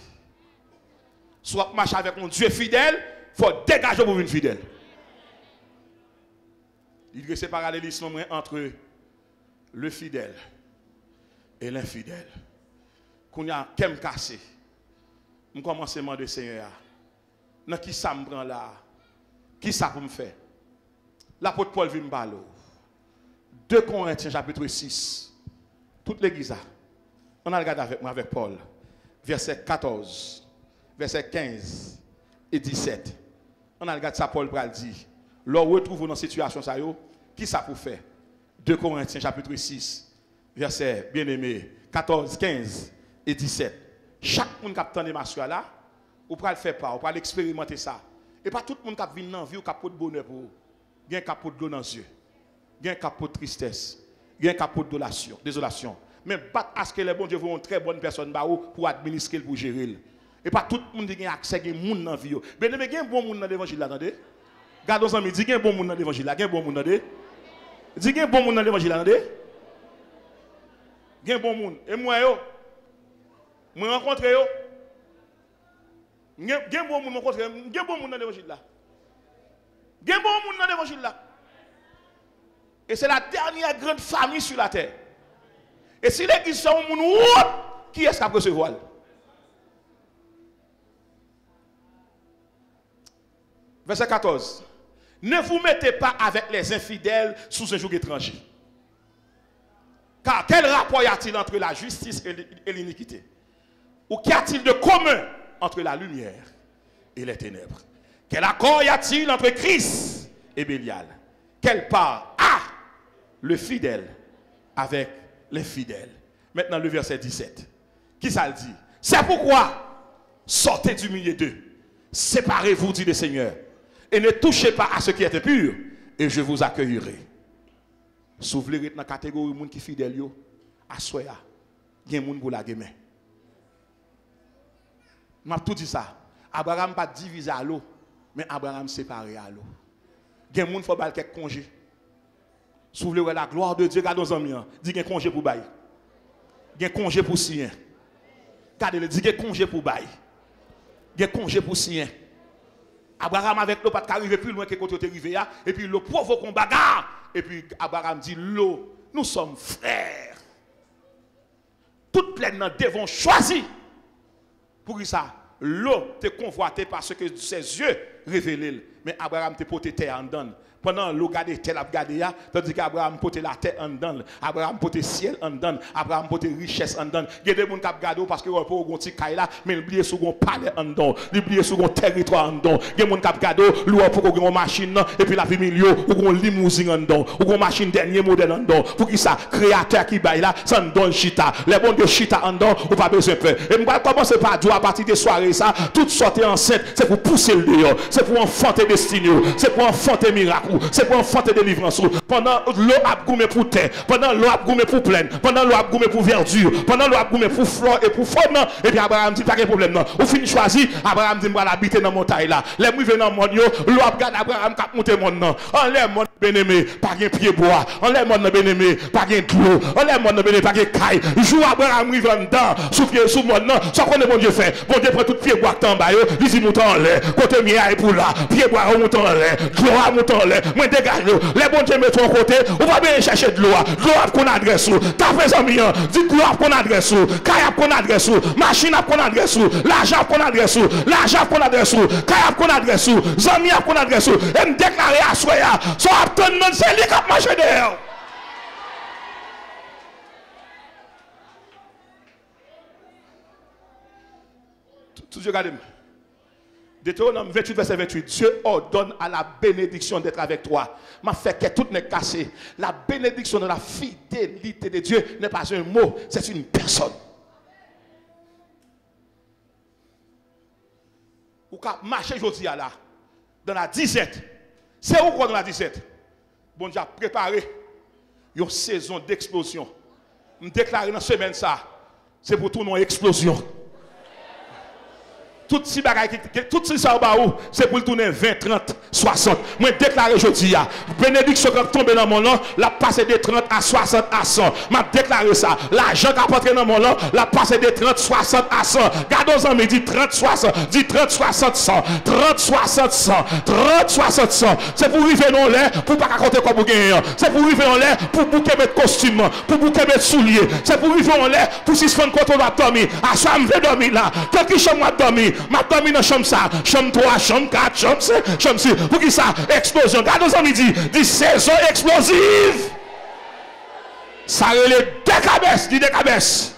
Soit marcher avec un Dieu fidèle, il faut dégager pour une fidèle. Il y a ce parallélisme entre le fidèle et l'infidèle. Qu'on y a qu'aime cassé. Je commence à demander Seigneur, dans qui ça me prend là? Qui ça pour me faire? L'apôtre Paul vient me parler. 2 Corinthiens chapitre 6. Toute l'église, on a regardé avec moi, avec Paul, verset 14, verset 15 et 17. On a regardé ça, Paul pral dit, l'on retrouve dans cette situation, ça, qui ça pour faire? 2 Corinthiens chapitre 6, verset bien-aimé, 14, 15 et 17. Chaque monde qui a tenu ma soeur là, ou pral faire pas, ou pral expérimenter ça. Et pas tout le monde qui vient dans la vie ou qui a de bonheur pour vous. Il y a un capot de dans les yeux. Il y a un capot de tristesse. Il y a un capot de désolation. Mais pas à ce que les bons Dieu vont une très bonne personne pour administrer, pour gérer. Et pas tout le monde qui a accès à un monde dans la vie. Mais il y a un bon monde dans l'évangile là, attendez. Gardons ça, dit qu'il y a un bon monde dans l'évangile là. Il y a un bon monde, attendez. Dis qu'il y a un bon monde dans l'évangile là, attendez. Il y a un bon monde. Et moi, je rencontre yo. Il y a un bon monde rencontre. Il y a un bon monde dans l'évangile là. Il y a un bon monde dans l'évangile là. Et c'est la dernière grande famille sur la terre. Et si l'église sont un monde qui est-ce qui a recevoir? Verset 14. Ne vous mettez pas avec les infidèles sous un joug étranger. Car quel rapport y a-t-il entre la justice et l'iniquité? Ou qu'y a-t-il de commun entre la lumière et les ténèbres? Quel accord y a-t-il entre Christ et Bélial? Quelle part a le fidèle avec les fidèles? Maintenant le verset 17. Qui ça le dit? C'est pourquoi sortez du milieu d'eux. Séparez-vous, dit le Seigneur. Et ne touchez pas à ce qui est impur. Et je vous accueillerai. Souvenez dans la catégorie de gens qui sont fidèles. À soya. Il y a des gens pour la gueule. Je vais tout dit ça. Abraham n'a pas divisé à l'eau. Mais Abraham séparé à l'eau. Il y a des gens qui font quelques congés. Souvenez la gloire de Dieu. Regardez nos amis. Dis qu'il y a un congé pour bail. Il y a un congé pour sien. Regardez, dis qu'il y a un congé pour bail. Il y a un congé pour sien. Abraham avec l'eau pas arriver plus loin que quand il est arrivé. Et puis l'eau provoque un bagarre. Et puis Abraham dit l'eau, nous sommes frères. Toutes les gens devons choisir. Pour ça, l'eau te convoité parce que ses yeux révélés. Mais Abraham te porté terre en donne. Pendant l'eau gade tel a gade ya, tandis qu'Abraham porté la terre en donne. Abraham porté ciel en donne. Abraham porté richesse en donne. Il y a des gens qui gade parce que on peut gonti kay là, mais oublier sous gon palais en donne, oublier sous gon territoire en donne. Il y a des gens qui gade l'eau pour gon machine et puis la vie milieu ou gon limousine en donne, ou gon machine dernier modèle en donne. Pour qui ça créateur qui bail là, ça donne chita. Les bons de chita en donne, ou pas besoin peur. Et m'pa commencer par dire à partir de soirée ça, toute sortie enceinte, c'est pour pousser le dehors, c'est pour enfanter destinée, c'est pour enfanter miracle. C'est pour enfanter délivrance. Pendant l'eau a goumé pour terre, pendant l'eau a goumé pour plaine, pendant l'eau a goumé pour verdure, pendant l'eau a goumé pour flore et pour faune. Et puis Abraham dit pas de problème non. Ou fin choisi, Abraham dit moi l'habiter dans montagne là. Les mouilles venant dans monde yo, l'eau a regarde Abraham cap monter monde non. On les monde bien-aimé, pas gain pied bois. On les monde bien-aimé, pas gain d'eau. On les monde bien-aimé, pas gain caille. Jour Abraham rive dedans, sous pied sous monde non. Ça connaît bon Dieu fait. Bon Dieu prend tout pied bois en bas yo, il dit monte en l'air. Côté mien et pour là, pied bois remonte en l'air. Gloire monte en l'air. Moi dégage l'eau. Les bons Dieu mettent ton côté, on va bien chercher de l'eau. L'eau qu'on adresse ou. Café amis, dit gloire qu'on adresse ou. Caille qu'on adresse ou. Machine qu'on adresse ou. L'argent qu'on adresse ou. L'argent qu'on adresse ou. Caille qu'on adresse ou. Zami qu'on adresse ou. Et me déclarer à soi, so obtenir c'est lui qui a marché derrière. Tout Dieu, regardez-moi. Deutéronome 28, verset 28. Dieu ordonne à la bénédiction d'être avec toi. M'a fait que tout n'est cassé. La bénédiction de la fidélité de Dieu n'est pas un mot, c'est une personne. Ou qu'à marcher aujourd'hui là, dans la disette. C'est où quoi dans la disette? Bon Dieu a préparé une saison d'explosion. Je déclare dans la semaine ça, c'est pour tout une explosion. Tout ce qui c'est pour le tourner 20, 30, 60. Moi, déclaré aujourd'hui, bénédiction qui tombe dans mon nom, la passe de 30 à 60 à 100. M'a déclaré ça. L'argent qui a porté dans mon nom, la passe de 30, 60 à 100. Gardons en me dit 30, 60, dit 30, 60, 100. 30, 60, 100. 30, 60, 100. C'est pour arriver dans l'air, pour pas compter comme vous gagnez. C'est pour arriver dans l'air, pour bouquer mes costumes, pour bouquer mes souliers. C'est pour arriver dans l'air, pour suspendre quand on va dormir. À ça, je vais dormir là. Quelqu'un qui m'a dormi. Ma dormi dans chambre ça, chambre 3, chambre 4, chambre 5, chambre 6. Pour qui ça? Explosion. Regardez nos amis dit saison explosive. Ça relève des cabesses, dit des cabesses.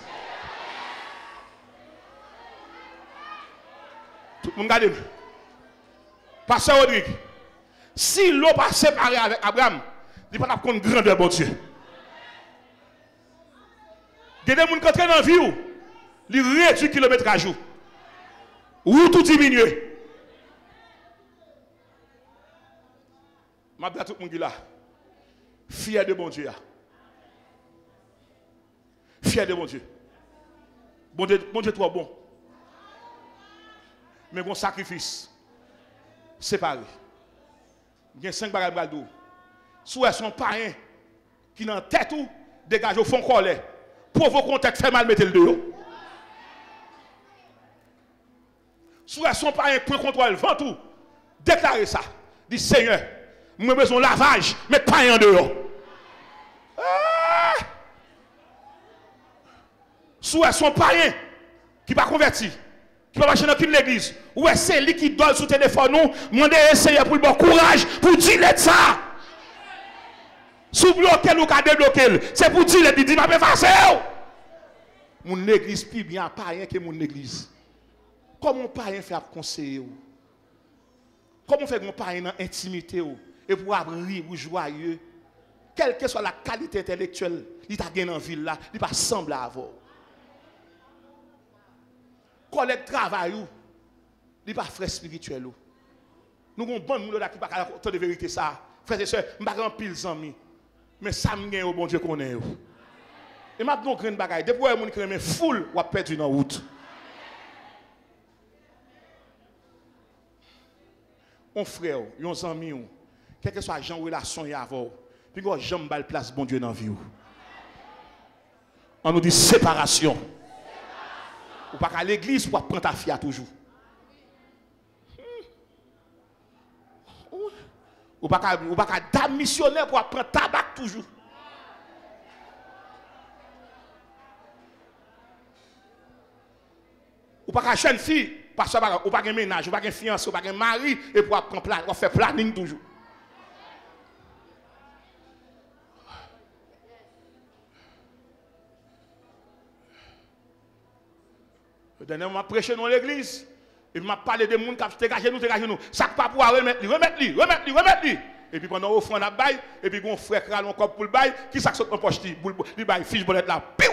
Tout le monde regarde. Pasteur Rodrigue, si l'eau pas séparé avec Abraham, il n'y a pas de grandeur, bon Dieu. Il y a des gens qui entrent dans la vie, ils réduisent kilomètres à jour. Ou tout diminuer. Je dis à tout le monde qui est là. Fier de bon Dieu. Fier de bon Dieu. Bon Dieu, toi bon. Mais bon sacrifice. Séparé. Il y a 5 bagages de dos. Soit son parrain qui dans tête ou dégage au fond colère. Provoque contact fait mal mettre le dehors. Soit son parrain point contrôle vent tout. Déclarez ça. Dit Seigneur, moi besoin de lavage, mais pas en dehors. Soit son parrain qui pas converti, qui va marcher dans l'église, ou c'est lui qui donne sous téléphone nous, demandez essayer pour le bon courage pour dire ça. Sous bloquer ou ka débloquer, c'est pour dire dit m'a pas facile. Mon église plus bien parrain que mon église. Comment parrain fait conseiller ou? Comment fait mon parrain dans intimité ou? Et pour rire ou joyeux, quelle que soit la qualité intellectuelle, il t'a gagné en ville là, il pas semble avoir. Collègue travail ou, il pas frère spirituel ou. Nous avons bon monde là qui pas tant de vérité ça. Frères et sœurs, m'pa grand pile amis. Mais ça me gagne au bon Dieu connaît ou. Et m'a donc grand bagaille, depuis que mon qui remet foule ou a perdu dans route. On frère, yon ami ou, quel que soit genre relation y avoir, puis qu'on jamais bal place bon Dieu dans vie ou. On nous dit séparation. Ou pas à l'église pour prendre ta fille toujours. Ou pas à dame missionnaire pour prendre tabac toujours. Ou pas à jeune fille parce que ou pas de ménage, ou pas de fiancé, ou pas de mari, et pour faire planning toujours. Le dernier moment, prêché dans l'église, et m'a parlé de monde qui a dégagé nous. Ça pas pour remettre. Et puis pendant offrande à bail, et puis on frère crâle encore pour le bail, qui ça saute dans poche, il bail fiche bolette là. Piou!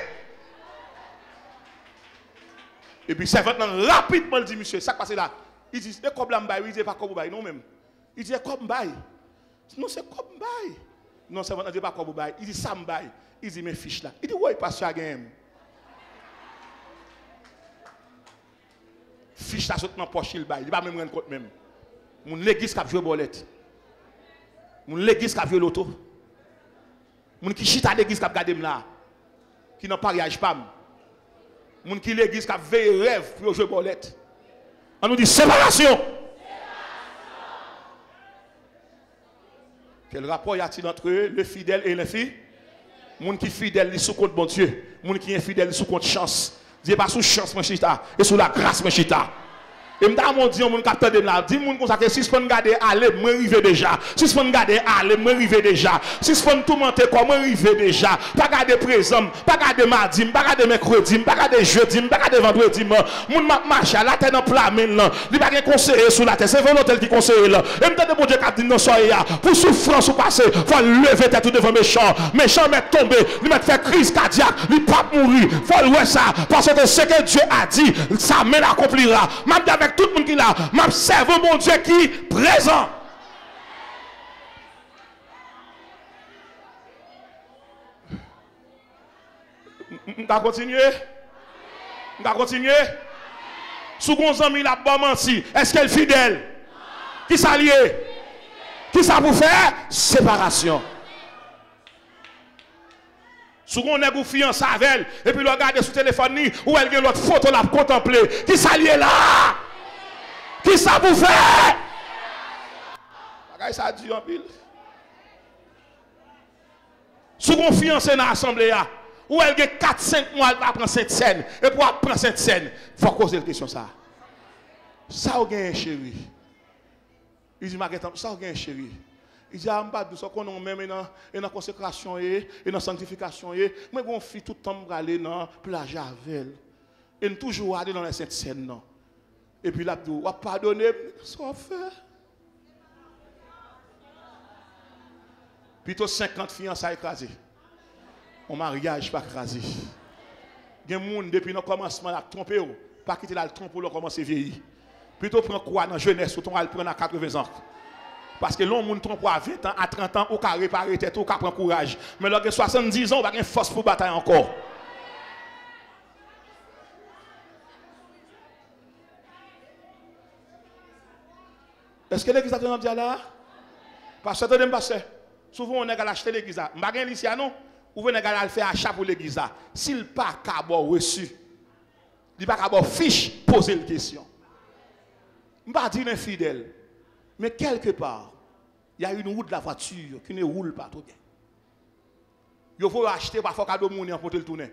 Et puis servant rapidement il dit monsieur, ça passe là. Il dit c'est comme là il dit pas comme bail non même. Il dit comme bail. Non c'est comme bail. Non servant dit pas comme bail. Il dit ça bail. Il dit mes fiches là. Il dit ouais pasteur à game. Fiche là saute dans poche il bail. Il pas même rendre compte même. Mon l'église qui a joué bolette. Mon l'église qui a joué l'auto. Mon qui chita l'église qui a gardé là. Qui n'en pariage pas. Moun qui l'église qui a veillé rêve pour jouer bolette. On nous dit séparation. Quel rapport y a-t-il entre eux, le fidèle et l'infidèle? Moun qui fidèle, il sous compte bon Dieu. Moun qui infidèle, il sous compte chance. Dieu pas sous chance, mon chita, et sous la grâce, mon chita. Et m'ta mon dit mon capteur de là, dit mon comme ça que si je regarder aller, moi arrivé déjà. Si je regarder aller, moi arrivé déjà. Si je tout monter comment arrivé déjà. Pas garder présent, pas garder mardi, pas garder mercredi, pas garder jeudi, pas garder vendredi. Mon m'a marché la tête dans plat maintenant. Il pas gain conseiller sur la tête, c'est volontaire qui conseille là. Et m'ta bon Dieu qui dit non soya pour souffrance ou passer, faut lever tête devant méchant. Méchant met tomber, il met faire crise cardiaque, il pas mourir. Faut louer ça parce que ce que Dieu a dit, ça mène accomplira. Même avec tout le monde qui là, m'observe mon Dieu qui présent. On va continuer. On va continuer. Sous gon ami la bon menti, est-ce qu'elle est fidèle? Qui s'allie? Qui ça vous faire? Séparation. Sous gon nèg ou fiancé avec elle et puis le regarder sur téléphone ni ou elle gagne l'autre photo la contempler. Qui s'allie là? Qui ça vous fait? Bagay ça dit en pile. Sous gon fiancé dans l'assemblée où elle a 4-5 mois, elle va prendre cette scène. Et pour prendre cette scène, il faut poser la question ça. Ça ou gagne chéri? Il dit, ça ou gagne chéri? Il dit, ah, je ne sais pas même dans la consécration et dans la sanctification. Moi, je suis tout le temps aller dans la plage avec elle. Et toujours aller dans cette scène. Et puis là, on va pardonner, ça va faire. Plutôt 50 fiançailles écrasées. On mariage pas crasé. Il y a des gens depuis le commencement à tromper, pas quitter la trompe pour commencer à vieillir. Plutôt prendre quoi dans la jeunesse, ou on va le prendre à 80 ans. Parce que l'on trompe à 20 ans, à 30 ans, ou qu'à réparer tête, ou qu'à prendre courage. Mais lorsque 70 ans, on va avoir force pour batailler encore. Est-ce que l'église a tenu à là? Parce que attendez, souvent on a acheté l'église. Je ne sais pas ici, non? Ou venez à faire achat pour l'église. S'il n'a pas reçu, il n'a pas fiche, poser une question. Je ne vais pas dire infidèle. Mais quelque part, il y a une roue de la voiture qui ne roule pas trop bien. Il faut acheter parfois cadeau mouni pour te le tourner.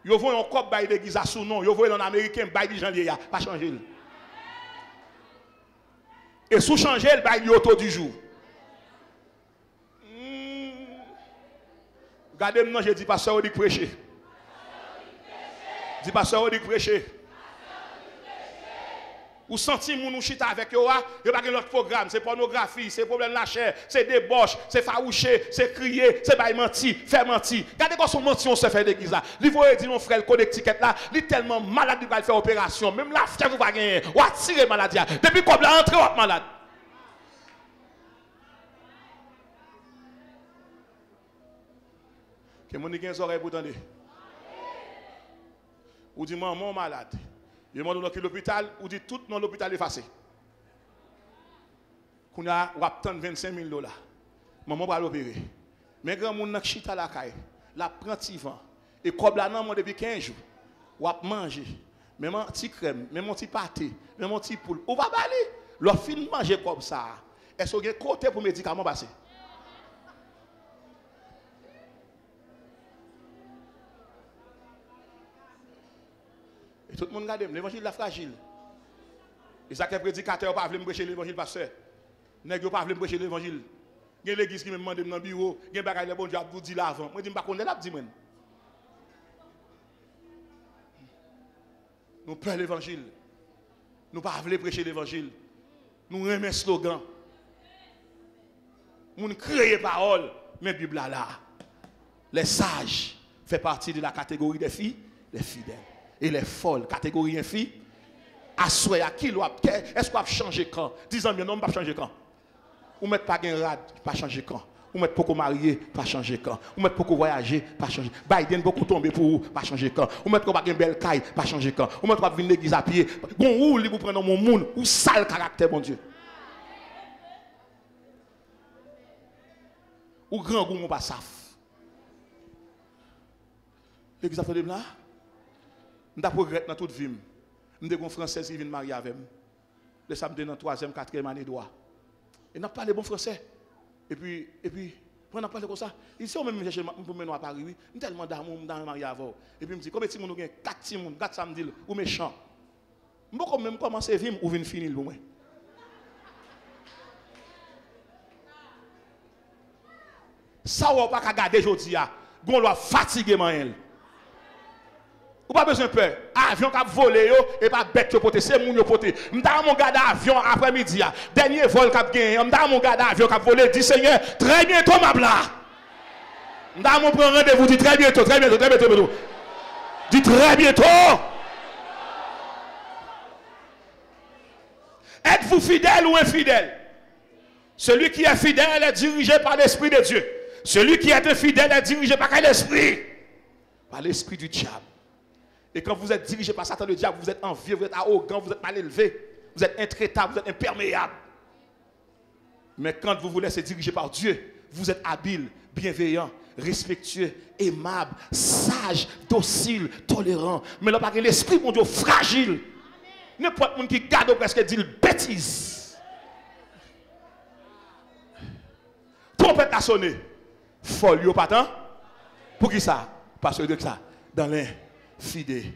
Il faut un cop bail d'église à son nom. Il faut un américain bail de janvier, pas changer. Et sous changer, il bail auto du jour. Regardez-moi, je dis pasteur, on dit prêcher. Dis pasteur, on dit prêcher. Ou senti moun chita avec yo, il pas l'autre programme, c'est pornographie, c'est problème de la chair, c'est débauche, c'est faroucher, c'est crier, c'est bail menti, faire mentir. Regardez quand son menti on se fait d'église là. Li voye dit mon frère le étiquette là, il tellement malade il va faire opération, même la fièvre vous pas gagner, ou attirer maladie. Depuis comme la entrée ou malade. Que mon gen oreille pour tendre. Ou dit maman malade. Il m'a donné l'hôpital, ou dit tout dans l'hôpital effacé. Qu'on a obtenu 25 000 $. Maman va l'opérer. Mais grand monde n'a chita la caille, la prend vent et comme là non depuis 15 jours, ou a manger, même un petit crème, même un petit pâté, même un petit poule. Ou va baler. Le fin manger comme ça. Est-ce que vous avez côté pour médicaments passer? Et tout le monde regarde, l'évangile est fragile. Et ça que les prédicateurs ne peuvent pas prêcher l'évangile, pasteur. Ils ne peuvent pas prêcher l'évangile. Il y a l'église qui me demande dans le bureau, il y a des bagages, bon Dieu, vous dit là avant. Moi, je ne dis pas qu'on est là, je dis. Nous peur l'évangile. Nous ne pouvons pas prêcher l'évangile. Nous remettons slogan. Nous créons parole, mais la Bible là. Les sages font partie de la catégorie des filles, les fidèles. Et les folles, catégorie filles, assoyer à qui est-ce qu'on va changer quand? 10 ans, non, on ne va pas changer quand? Ou mettre pas un rad, pas changer quand? Ou mettre beaucoup marié, pas changer quand? Ou mettre beaucoup voyager, pas changer. Biden beaucoup tomber pour vous, pas changer quand? Ou mettre pas une belle caille, pas changer quand? Ou mettre pas venir l'église à pied. Bon, où vous prenez mon monde, ou sale caractère, mon Dieu. Ou grand goût, mon pas saf. L'église a fait de là? Je progresse dans toute vie. Je suis un Français qui vient marier avec moi. Le samedi dans la 3e, 4e année de droit. Et n'a pas parlé bon français. Et puis, On a parlé comme ça. Ici, on même chercher pour mener à Paris. Je tellement d'amour dans le mariage avant. Et puis, je me dis, combien de monde gagne 4 petits monde, 4 samedis, ou méchant. Je vais même commencer à vivre ou venir finir pour moi. Ça, on ne va pas garder aujourd'hui. On doit fatiguer man. Ou pas besoin de peur. Avion qui a volé et pas bête qui poté, c'est moun yo poté. M'ta mon gars d'avion après-midi. Dernier vol qui a gagné. M'ta mon gars d'avion qui a volé. Dit Seigneur, très bientôt m'a bla. M'ta mon prend rendez-vous, dit très bientôt, très bientôt, très bientôt, bientôt. Dit très bientôt. Êtes-vous fidèle ou infidèle? Celui qui est fidèle est dirigé par l'Esprit de Dieu. Celui qui est infidèle est dirigé par quel esprit? Par l'esprit du diable. Et quand vous êtes dirigé par Satan le diable, vous êtes envieux, vous êtes arrogant, vous êtes mal élevé, vous êtes intraitable, vous êtes imperméable. Mais quand vous vous laissez diriger par Dieu, vous êtes habile, bienveillant, respectueux, aimable, sage, docile, tolérant. Mais là, parce que l'esprit, mon Dieu, fragile. N'importe qui qui garde presque dit bêtise. Trompette a sonné. Folie au patin. Pour qui ça? Parce que ça, dans l'infidélité.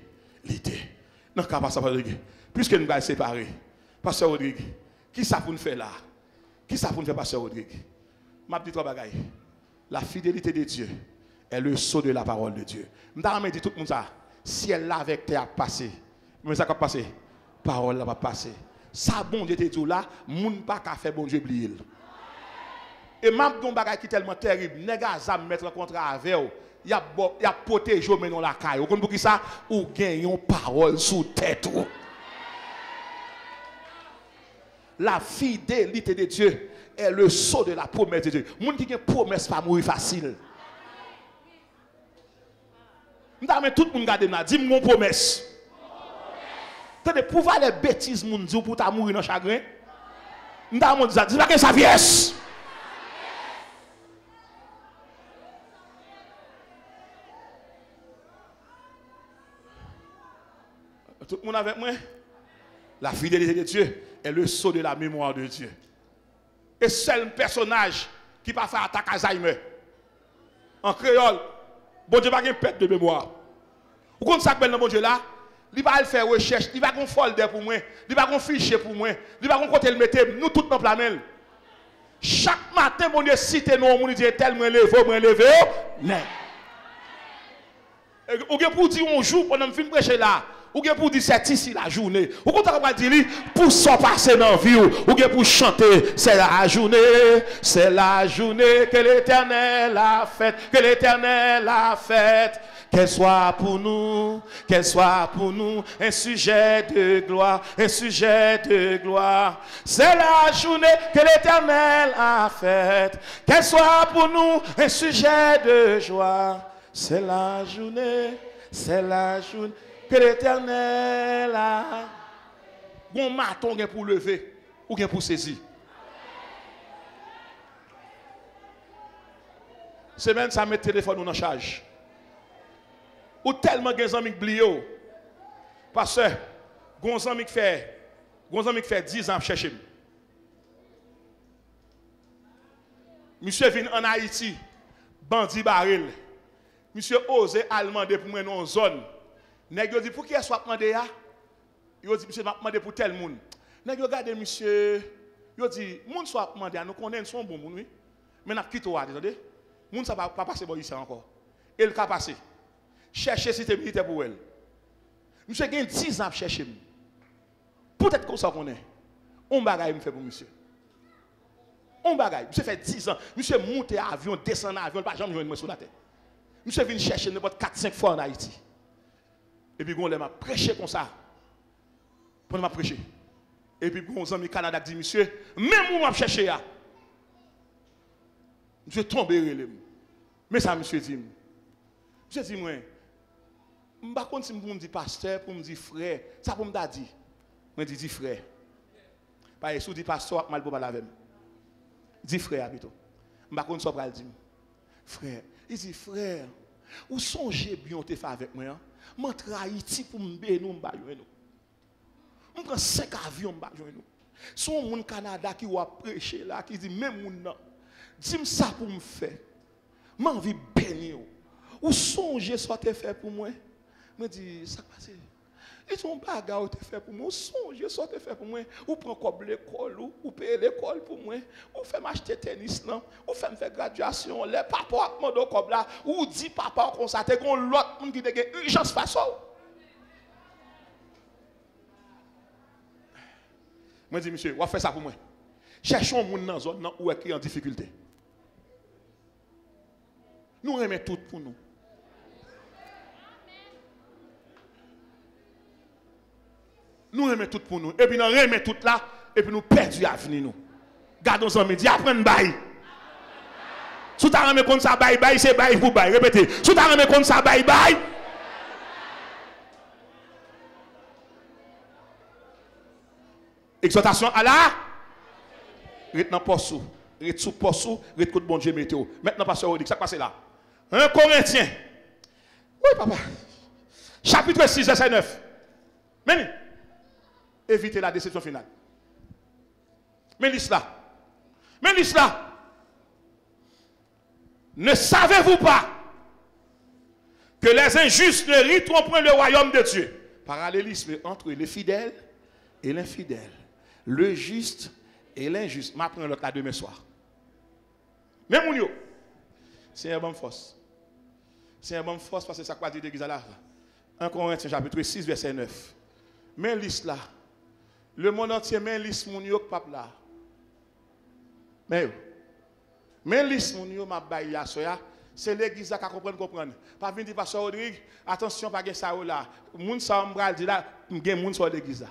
Non, pas ça, puisque nous allons séparer. Pasteur Rodrigue, qui ça pour nous faire là? Qui ça pour nous faire, Pasteur Rodrigue? Je dis trois bagailles. La fidélité de Dieu est le sceau de la parole de Dieu. Je dis tout le monde ça. Si elle l'a avec terre passé, mais ça va passer. Parole va passer. Ça, bon Dieu te dit là, moun pas qu'à faire bon Dieu oublier. Et même ton bagage qui est tellement terrible, nègre zam mettre un contrat avec vous, il a protégé mais non la caille. Vous comprenez ça? Ou gagne une parole sous tête. La fidélité de Dieu est le sceau de la promesse de Dieu. Moun qui a une promesse pas mourir facile. M'dame tout le monde garde là, dis-moi une promesse. T'as pouvoir les bêtises moun dit pour ta mourir dans chagrin. M'dame dit ça, dis pas que ça viesse. Tout le monde avec moi? La fidélité de Dieu est le sceau de la mémoire de Dieu. Et seul personnage qui va faire attaque Alzheimer. En créole, bon Dieu va pas perte de mémoire. Vous comprenez ça que bon Dieu là? Il va faire recherche, il va faire un folder pour moi, il va faire un fichier pour moi, il va faire un côté le mettre, nous tous dans planète. Chaque matin, mon Dieu cite nous, on dit tellement levé, non. Ou bien pour dire un jour pendant que je prêcher là, ou bien pour dire c'est ici la journée. Ou quand on va dire pour s'en passer dans la vie, ou bien pour chanter c'est la journée que l'Éternel a faite, que l'Éternel a faite. Qu'elle soit pour nous un sujet de gloire, un sujet de gloire. C'est la journée que l'Éternel a faite. Qu'elle soit pour nous un sujet de joie. C'est la journée que l'Éternel a. Bon maton pour lever ou bien pour saisir. Semaine ça met téléphone en charge. Ou tellement des amis qui oublient. Parce que des amis qui fait 10 ans chercher. Monsieur vient en Haïti, bandit baril. Monsieur ose demander pour moi dans une zone. Nèg dit pour qui est soit demandé ya? Il dit monsieur m'a demandé pour tel monde. Nèg regarde monsieur, il dit monde soit demandé nous connaissons son bon monde oui. Mais n'a quitté attendez. Monde ça va pas passer bon ici encore. Il va passer. Chercher cité militaire pour elle. Monsieur gagne 10 ans chercher. Peut-être comme ça qu'on est. On bagaille me fait pour monsieur. On bagaille, monsieur fait 10 ans, monsieur monte à avion, descend à avion, pas jamais joindre moi sur la terre. Monsieur vient chercher n'importe 4-5 fois en Haïti. Et puis, on m'a prêché comme ça. Pendant m'a prêché. Et puis, on ami Canada dit, monsieur, même où m'a cherché là. Monsieur tombé. Mais ça, monsieur dit. Monsieur dit, moi, je ne sais pas si je me dis pasteur, pour me dire frère. Ça, pour me dire. Je dis frère. Parce que si je dis pasteur, je ne peux pas parler avec moi. Dis frère, plutôt. Je ne sais pas si je peux dire. Frère. Il dit, frère, ou songez bien te faire avec moi. M'entre Haïti pour me bénir, je prends 5 avions, son monde Canada qui va prêcher là, qui dit, même moun nan. Dis-moi ça pour me faire. J'ai envie de bénir. Ou songer ce que tu fait pour moi. Je dis, ça passe. Et ton bagarre tu fait pour moi. Ou songer ce que tu fait pour moi. Ou prends comme l'école. Ou payer l'école pour moi. Ou faire m'acheter tennis. Ou faire me faire graduation. Les papas qui m'ont comme là. Ou dit papa comme ça. Tu as l'autre monde qui a urgence façon. Je dis, monsieur, on va faire ça pour moi. Cherchons un monde dans la zone où il est en difficulté. Nous remettons tout pour nous. Nous remettons tout pour nous. Et puis nous remettons tout là. Et puis nous perdons l'avenir. Nous. Gardons ça, dit, apprends bail. Si tu as remis comme ça, bail, c'est bail pour bail. Répétez. Si tu as remis comme ça, bail. Exhortation à la. Rete dans poste, rete sous poste, rete côté bon Dieu météo. Maintenant pasteur Odic, ça passe là. 1 Corinthiens. Oui papa. Chapitre 6 verset 9. Mais évitez la déception finale. Mais l'islam. Ne savez-vous pas que les injustes ne hériteront point le royaume de Dieu? Parallélisme entre les fidèles et l'infidèle. Le juste et l'injuste. Je m'apprends l'autre là demain soir. Mais mon yo, c'est un bon force. C'est un bon force parce que ça quoi dit d'église là. 1 Corinthiens chapitre 6 verset 9. Mais liste là. Le monde entier mais liste mon yo pape là. Mais liste mon yo m'a bail là soya. C'est l'église qui comprendre. Pas venir dire pasteur Rodrigue, attention pas gen ça là. Moun ça m'bral dit là, gen moun sur l'église là.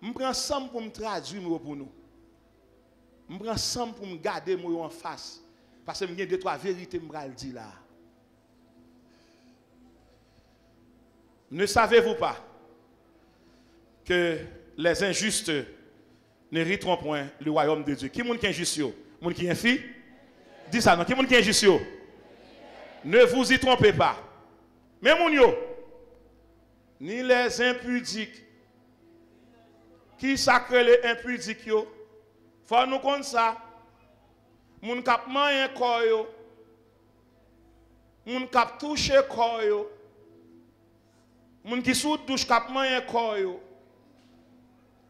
Je prends ensemble pour me traduire pour nous. Je prends ensemble pour me garder en face. Parce que je 2-3 vérités que je dis là. Ne savez-vous pas que les injustes n'hériteront point le royaume de Dieu? Qui est injuste? Qui est infidèle? Dis ça, non? Qui est injuste? Ne vous y trompez pas. Mais mon yo, ni les impudiques, qui sacre les impudiques yo, faut nous connaître ça. Moun kap mayen koy yo, moun kap touche koy yo, moun qui sous douche kap mayen koy yo,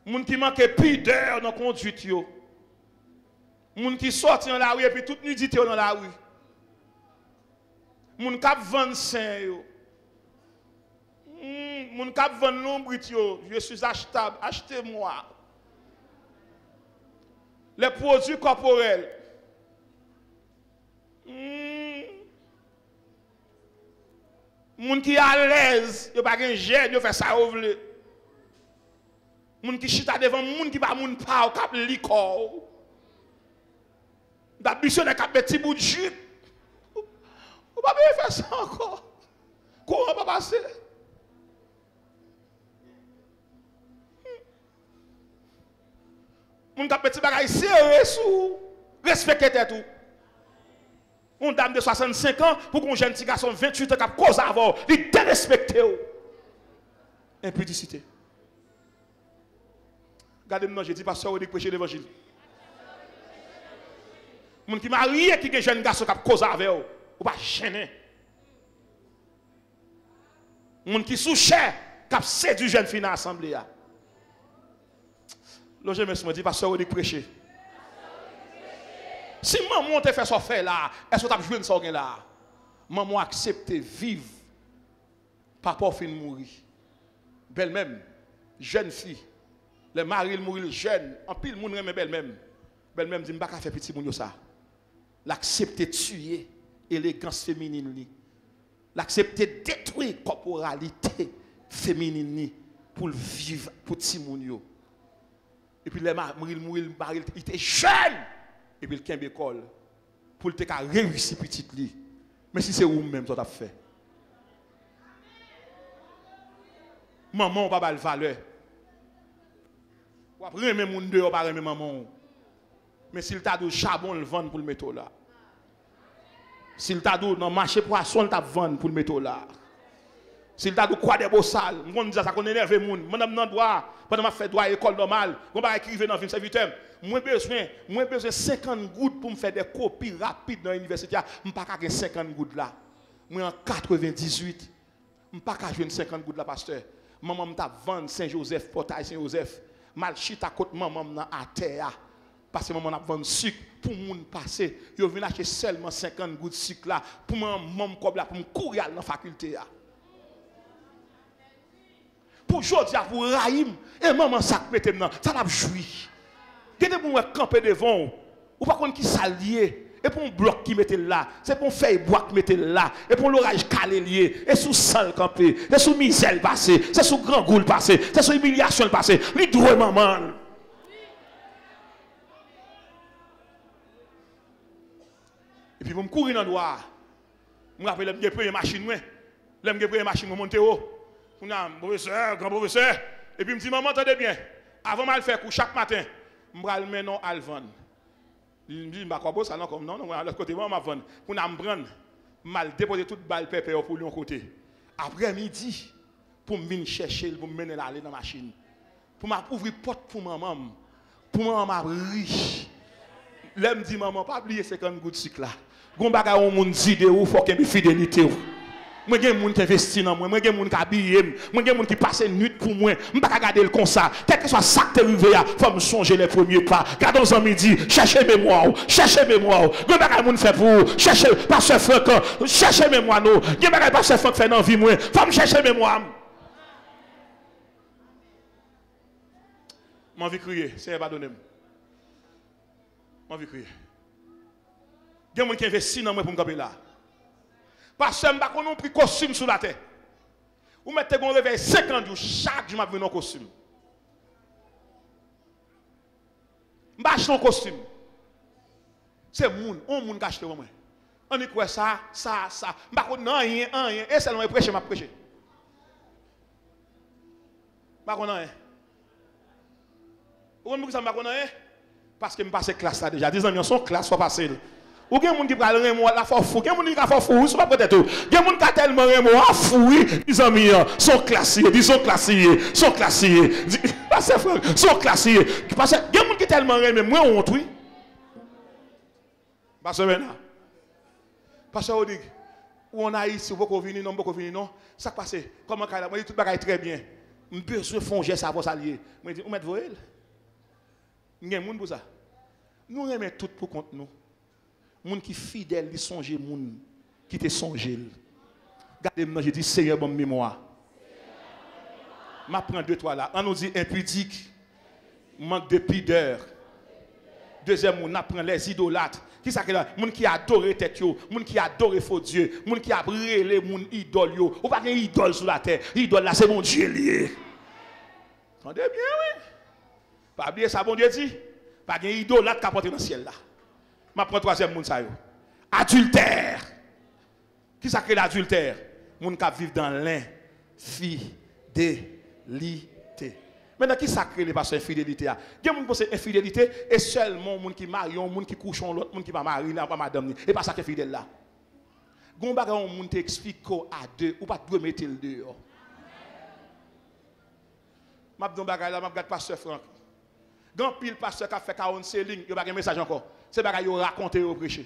moun qui manque pudeur dans conduite yo, moun qui sorti dans la rue et puis toute nudité dans la rue, moun kap vendre sain yo. Mon cap vend l'ombre, je suis achetable, achetez-moi. Les produits corporels. Moun qui est à l'aise, il n'y a pas de gêne, il fait ça au vle. Moun qui chita devant moun qui pas moun pa, cap licor. D'ambition de cap petit bout de jupe. Ou pas bien faire ça encore. Comment pas passer? Moun kap petit bagay serré sous respecter tout. Une dame de 65 ans pour qu'on jeune petit garçon 28 ans qui cause avant, il dérespecté. Impudicité. Regardez-moi, je dis pasteur Odic prêcher l'évangile. Moun qui marié qui est jeune garçon qui cause avec ou pas gêner. Moun qui sous cher qui séduit jeune fille dans l'assemblée. Là, je me dis, pasteur Odic prêcher. Si maman te fait ça faire là, est-ce que tu as joué ça là? Maman accepte vivre. Papa fin mourir. Belle-même, jeune fille. Les maris mourir jeune. En pile, moun reme belle-même. Belle-même dit, je ne vais pas faire petit moun yo ça. L'accepter tuer élégance féminine. L'accepter détruire corporalité féminine pour vivre pour petit moun yo. Et puis les maris mourir, il était jeune. Et puis il a école pour le réussir petit li. Mais si c'est vous-même ça t'a fait. Maman pas de valeur. Ou après même monde dehors pas même maman. Mais s'il t'a do charbon le vendre pour le mettre là. S'il t'a do dans marché poisson t'a vendre pour le mettre là. S'il t'a dit quoi des beaux sales, on dit ça qu'on énerve les gens. Madame nan droit, pendant que je fais droit à l'école normale, on va écrire dans une serviteur. Moi besoin 50 gouttes pour me faire des copies rapides dans l'université. Je ne peux pas 50 gouttes là. Moi en 98, je ne peux pas 50 gouttes là, pasteur. Maman m'a vendu Saint-Joseph, portail Saint-Joseph. Mal chita côté maman à terre. Parce que maman a vendu sucre pour moun passer. Yo vinn acheter seulement 50 gouttes de sucre là pour maman comme là pour me courir dans la faculté. Pour aujourd'hui, pour Raïm, et maman ça mette maintenant, ça l'a joui. Gade pour camper devant ou pas contre qui s'allier et pour un bloc qui mettait là, c'est pour feuille bois qui mettait là et pour l'orage calé lié et sous sang camper, et sous misère passé, c'est sous grand goule passé, c'est sous humiliation passé, li droit maman. Et puis pour me courir dans le noir, je me rappelle que première machine moi, l'aime que première machine monter haut. On a professeur, grand professeur et puis me dit maman attendez bien, avant mal faire coup chaque matin, je vais le non Alvan. Il me dit bah quoi ça non comme non à l'autre côté moi m'a vendre. Pour me prendre mal déposer toute balle pépé pour lui côté. Après midi pour me venir chercher pour me mener aller dans la machine. Pour m'ouvrir porte pour maman. Pour maman riche. Là me dit maman pas oublier 50 gouttes de sucre là. Gon bagay on moun dit de ou faut que me fidélité. Moi gen moun qui investi dans moi gen moun qui habille, moi gen moun qui passe nuit pour moi, me pas garder le comme ça. Quel que soit ça que arrivé là, faut me songer les premiers pas. Gardons en midi, chercher mémoire, chercher mémoire. Gon bagay moun fait pour chercher pasteur Franck, chercher mémoire nous. Gen bagay pasteur Franck fait dans vie moi, faut me chercher mémoire. M'en vie crier, c'est pardonner. M'en vie crier. Gen moun qui investi dans moi pour me camper là. Parce que je n'ai pas pris costume sur la tête. Vous mettez un réveil 50 jours, chaque jour, je vais un costume. Je vais acheter un costume. C'est moun, on moun qui achète moi. On dit quoi ça. Je ne sais pas rien. Et seulement prêcher, je prêcher. Je ne sais pas rien. Vous ne savez pas rien? Parce que je passe classe là déjà. 10 ans, son classe, faut passer. Ou gen moun qui pral remo la fò fou, gen moun qui fò fou, c'est pas peut-être tout. Gen moun qui tellement remo a foui, ils ont mis son classier, disons classier, son classier. Parce que son classier, parce que gen moun qui tellement remo moi honte oui. Parce que maintenant. Parce que on dit où on a ici beaucoup venir non, beaucoup venir non, ça passe. Comment kay la, moi dit tout bagaille très bien. On besoin fond geste avant s'allier. Moi dit on met voyel. Gen moun pour ça. Nous remet tout pour compte nous. Moun qui fidèle, il songe moun qui te songe. Regardez-moi, je dis Seigneur bonne mémoire. M'apprends 2-3 là. On nous dit impudique, manque de pudeur. Deuxième moun apprend les idolâtres. Qui ça que là? Moun qui adore tête yo, moun qui adore faux Dieu, moun qui a brûlé moun idole yo. Ou pas une idole sur la terre. Idole là c'est mon Dieu lié. Entendez bien oui. Pas oublier ça bon Dieu dit. Pas une idolâtre qui a porté dans le ciel là. Ma prend troisième moun sa yo. Adultère. Qui ça crée l'adultère? Moun qui vivent dans l'infidélité. Maintenant qui ça crée les passions infidélité a? Gen moun pense infidélité et seulement moun qui marie, moun qui couche l'autre, moun qui pas mari, pas madame ni. Et pas ça qui est fidèle là. Gon bagay moun t'explique à deux ou pas doit mettre le dehors. M'a don bagay là, m'a regarde pasteur Franck. Grand pile pasteur qui a fait 40 lignes, il pas un message encore. C'est bagay yo raconter au prêcher.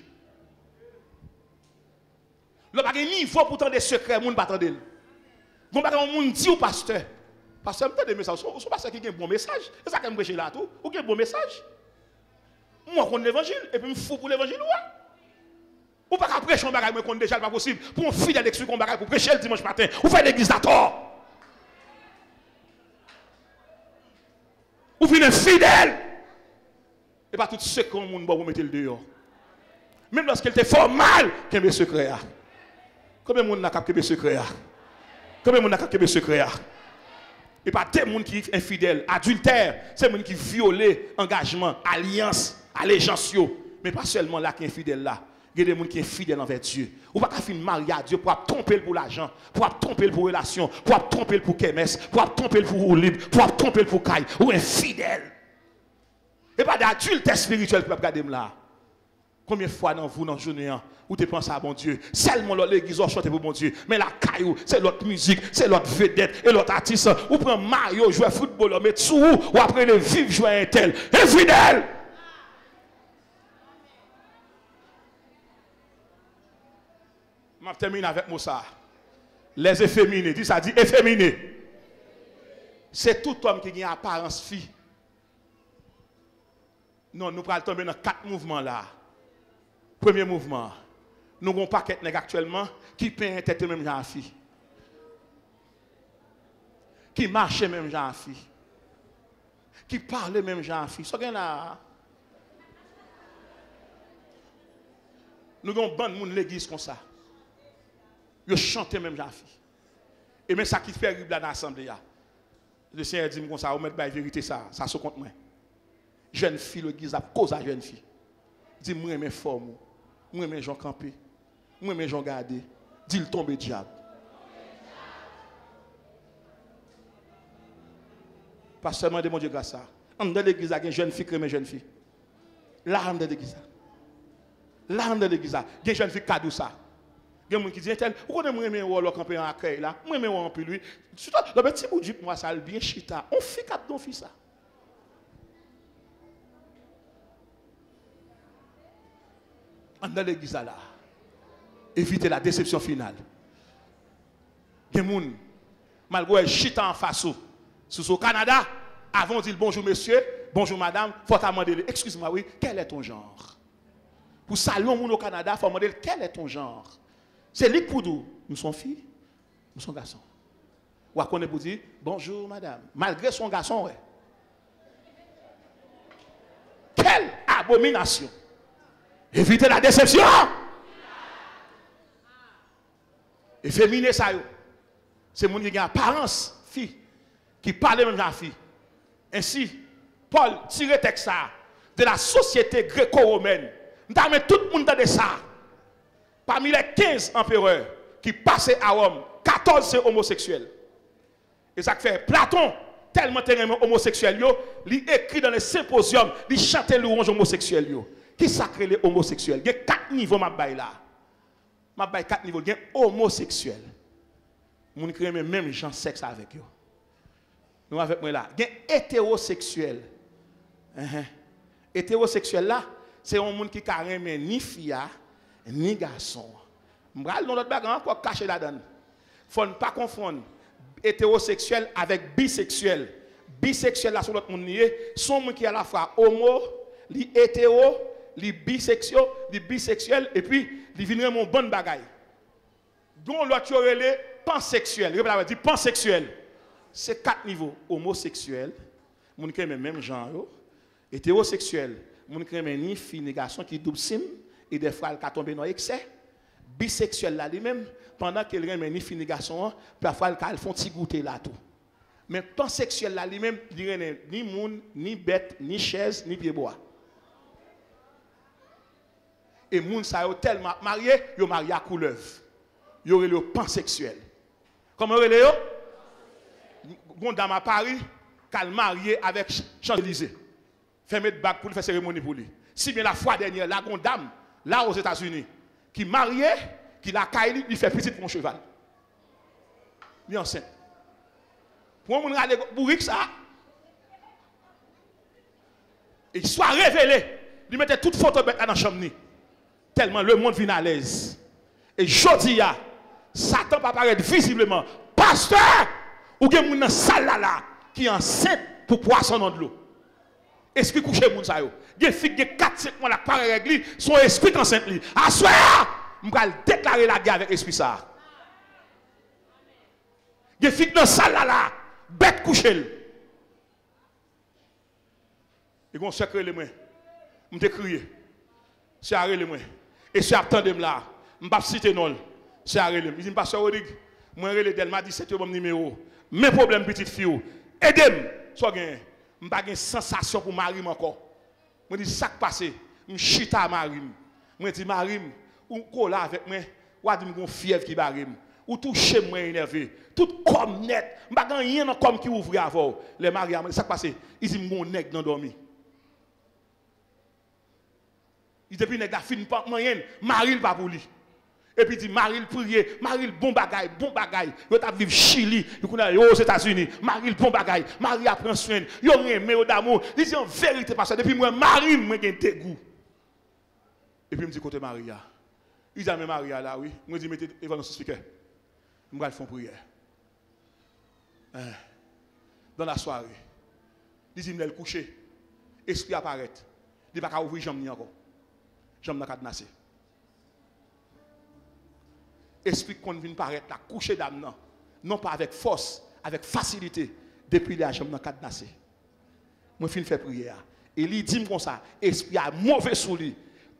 Le bagay niveau pourtant des secrets moun pas attendre. Gon bagay moun dit au pasteur. Pasteur me des messages, son pasteur qui a un bon message, c'est ça que me prêcher là tout, ou qui a un bon message. Moi connais l'évangile et puis me fou pour l'évangile ou pas qu'à prêcher un bagay moi connais déjà pas possible pour un fidèle d'expliquer un bagay pour prêcher le dimanche matin ou faire l'église à tort. Ou venez fidèle. Et pas tout ce que le monde va mettre le dehors. Même lorsqu'il était fort mal, qu'il y a un secret. Combien de monde n'a qu'à un secret? Combien de monde n'a qu'à un secret? Et pas des gens qui sont infidèles, adultères, c'est des gens qui violent engagement, alliance, allégeance, mais pas seulement là qui est infidèle là. Il y a des gens qui sont fidèles envers Dieu. Ou pas qu'à finir marier à Dieu pour tromper pour l'argent, pour tromper pour relation, pour tromper pour kémès, pour tromper pour libre, pour tromper pour caille, ou infidèle. Et pas d'adultère spirituel pour regarder là. Combien de fois dans vous, dans le journée, où tu penses à bon Dieu? Seulement l'église a chanté pour bon Dieu. Mais la caillou, c'est l'autre musique, c'est l'autre vedette et l'autre artiste. Ou prend Mario, jouer football, mais sous ou après le vivre, jouer un tel. Infidèle! Je termine avec moi ça. Les efféminés, dis ça, dit efféminés. C'est tout homme qui a une apparence fille. Non, nous allons tomber dans 4 mouvements là. Premier mouvement, nous avons un paquet actuellement qui peint tête même genre fille. Qui marche même genre fille. Qui parle même genre fille. So, nous avons une bande de l'église comme ça. Ils chantent même genre fille. Et même ça qui fait rire dans l'assemblée. Le Seigneur dit comme ça, on met la vérité ça se compte moi. Jeune fille, l'église a cause à jeune fille. Dis moi mes formes. Moi, mes gens campés. Moi, mes gens gardés. Dis le tombe diable. Pas seulement de mon Dieu grâce à ça. En dans l'église, il y a une jeune fille qui mes jeunes filles. Là, dans l'église. Là, dans l'église, il y a une jeune fille cadeau ça. Il y a des gens qui disent, vous connaissez moi, moi, camper en accueil là. Moi, moi, en plus lui. Le petit bout de moi, ça, bien chita. On fait quatre don ça. Dans l'église là, évitez la déception finale. Des gens, malgré chita en face, sous au Canada, avant de dire bonjour monsieur, bonjour madame, il faut demander, excuse-moi, oui, quel est ton genre? Pour salon au Canada, il faut demander, quel est ton genre? C'est lui pour nous. Nous sommes filles, nous sommes garçons. Ou à connaître pour dire, bonjour madame, malgré son garçon, ouais. Quelle abomination! Évitez la déception. Et féminin ça yo. C'est moun qui a apparence fille qui parle même la fille. Ainsi Paul tire texte ça de la société gréco-romaine. Nous met tout le monde dans ça. Parmi les 15 empereurs qui passaient à Rome, 14 c'est homosexuels. Et ça fait Platon tellement homosexuel yo, il écrit dans les symposiums, il chante louange homosexuel yo. Qui sacré les homosexuels? Il y a 4 niveaux ma bail là. Ma bail 4 niveaux, il y a homosexuel. Moun qui aime même gens sexe avec eux. Nous avec moi là, il y a hétérosexuel. Hétérosexuel là, c'est un monde qui aime ni fille ni garçon. M'bral dans l'autre bagarre encore caché là-dedans. Faut ne pas confondre hétérosexuel avec bisexuel. Bisexuel là sur l'autre monde nié, son monde qui à la fois homo, li hétéro, li bisexuel et puis li vient mon bonne bagaille. Donc l'autre relé pansexuel. Je vais dire pansexuel. C'est 4 niveaux. Homosexuel, moun qui aime même genre, hétérosexuel, moun qui aime ni fille ni garçon qui double sim et des fois qui tombe dans excès. Bisexuel là lui-même pendant qu'il aime ni fille ni garçon, parfois il font petit goûter là tout. Mais pansexuel là lui-même, il ni moun, ni bête, ni chaise, ni pied bois. Et moun sa yo tellement marié, yo marié à couleuvre. Yo le pansexuel. Comment yo le yo? Gon dame à Paris, qu'elle marié avec Champs-Élysées. Fermé de bac pour faire cérémonie pour lui. Si bien la fois dernière, la gon dame là aux États-Unis qui marié, qui la caille, il fait petite pour un cheval. Il est enceinte. Pour moun rale bourrique ça. Et qu'il soit révélé, il mettait toute photo bête dans la chambre. Tellement le monde vient à l'aise. Et jodi a, Satan va apparaître visiblement. Pasteur, ou gen moun nan salle là qui est enceinte pour poisson dans de l'eau. Esprit couché moun sa yo. Gen fik gen 4-5 mois la paré régli, son esprit enceinte li. Assoya, m'gal déclarer la guerre avec esprit ça. Gen fik dans salle là, bête couché. Et gon secret le moi. M'te crier. C'est arrêté moi. Et c'est attendez-moi là. Je pas citer non. C'est arrêté. Il dit pasteur Rodrigue, moi relé d'elle m'a dit c'est mon numéro. Mes problèmes petite fille. Aidez-moi. So gain. Je pas une sensation pour Marie encore. Je dis ça qui passe. Je chita Marie. Je dis Marie, ou colla avec moi, ou a dit mon fièvre qui barim. Ou toucher moi énervé. Tout comme net. Je pas rien comme qui ouvre avant. Les Marie, ça qui passe. Il dit mon nèg dans dormi. Depuis nèg la fin pas moyen, Maril pas pour lui. Et puis dit Maril prier, Maril bon bagaille, yo t'a vivre Chili, yo aux États-Unis, Maril bon bagaille, Marie a prend soin, yo aimé au d'amour. Il dit en vérité parce que depuis moi Maril moi gen te goût. Et puis me dit côté Maria. Il dit mais Maria là oui, moi dit mettez évangile speaker. On va faire prière. Dans la soirée. Il dit me coucher. Esprit apparaît. Il va pas ouvrir jambe ni encore. Jambe n'a cadenassé. Esprit qu'on vient paraître là, coucher d'âme non pas avec force, avec facilité depuis la jambe n'a cadenassé. Moi fin faire prière. Et il dit comme ça, esprit a mauvais sous lui.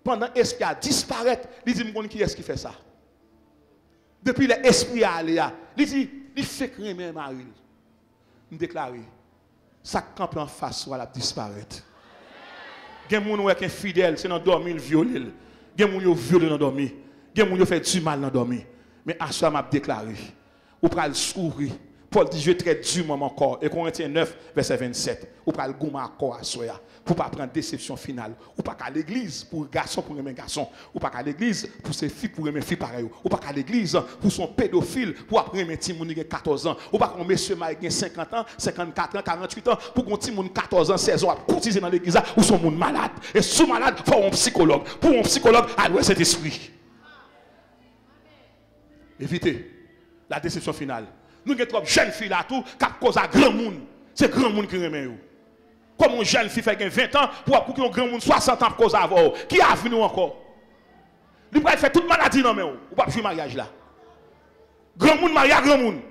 Pendant l'esprit a disparaître, il dit qui est-ce qui fait ça? Depuis l'esprit a allé là, il dit il fait cramer Marie. Il déclare ça campe en face soit la disparaître. Gen moun wè qui fidèle, c'est dans dormir il viole. Gen moun yo viole dans dormir. Gen moun yo fait du mal dans dormir. Mais à ce m'a déclaré, ou pral sourire. Paul dit je traite durement mon corps. Et Corinthiens 9 verset 27. Ou pral gouma corps à soya pour pas prendre déception finale. Ou pas qu'à l'église pour garçon pour aimer garçon. Ou pas qu'à l'église pour ses filles pour aimer filles pareil. Ou pas qu'à l'église pour son pédophile pour après aimer petit moun qui 14 ans. Ou pas qu'on monsieur Mike 50 ans, 54 ans, 48 ans pour qu'on petit moun 14 ans, 16 ans courtiser dans l'église ou son moun malade. Et sous malade, faut un psychologue. Pour un psychologue, allouer cet esprit. Évitez la déception finale. Nous avons trop jeunes filles là tout qui cause à grand monde. C'est grand monde qui remet. Comme une jeune fille fait 20 ans pour un grand monde 60 ans pour cause avant. Qui a venu encore? Il peut faire toute maladie non mais ou pas jouer mariage là. Grand monde mariage grand monde.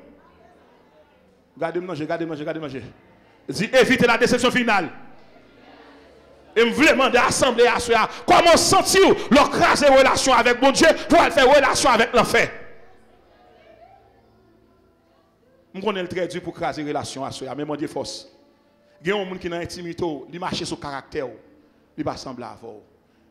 Regardez manger. Dit évitez la déception finale. Et je voulais demander à l'assemblée à soi comment sentir leur craser relation avec mon Dieu pour faire relation avec l'enfer. Je connais le très dur pour craser relation à soi, mais mon Dieu force. Il y a un monde qui dans l'intimité, il marche sur caractère, il va sembler à vous.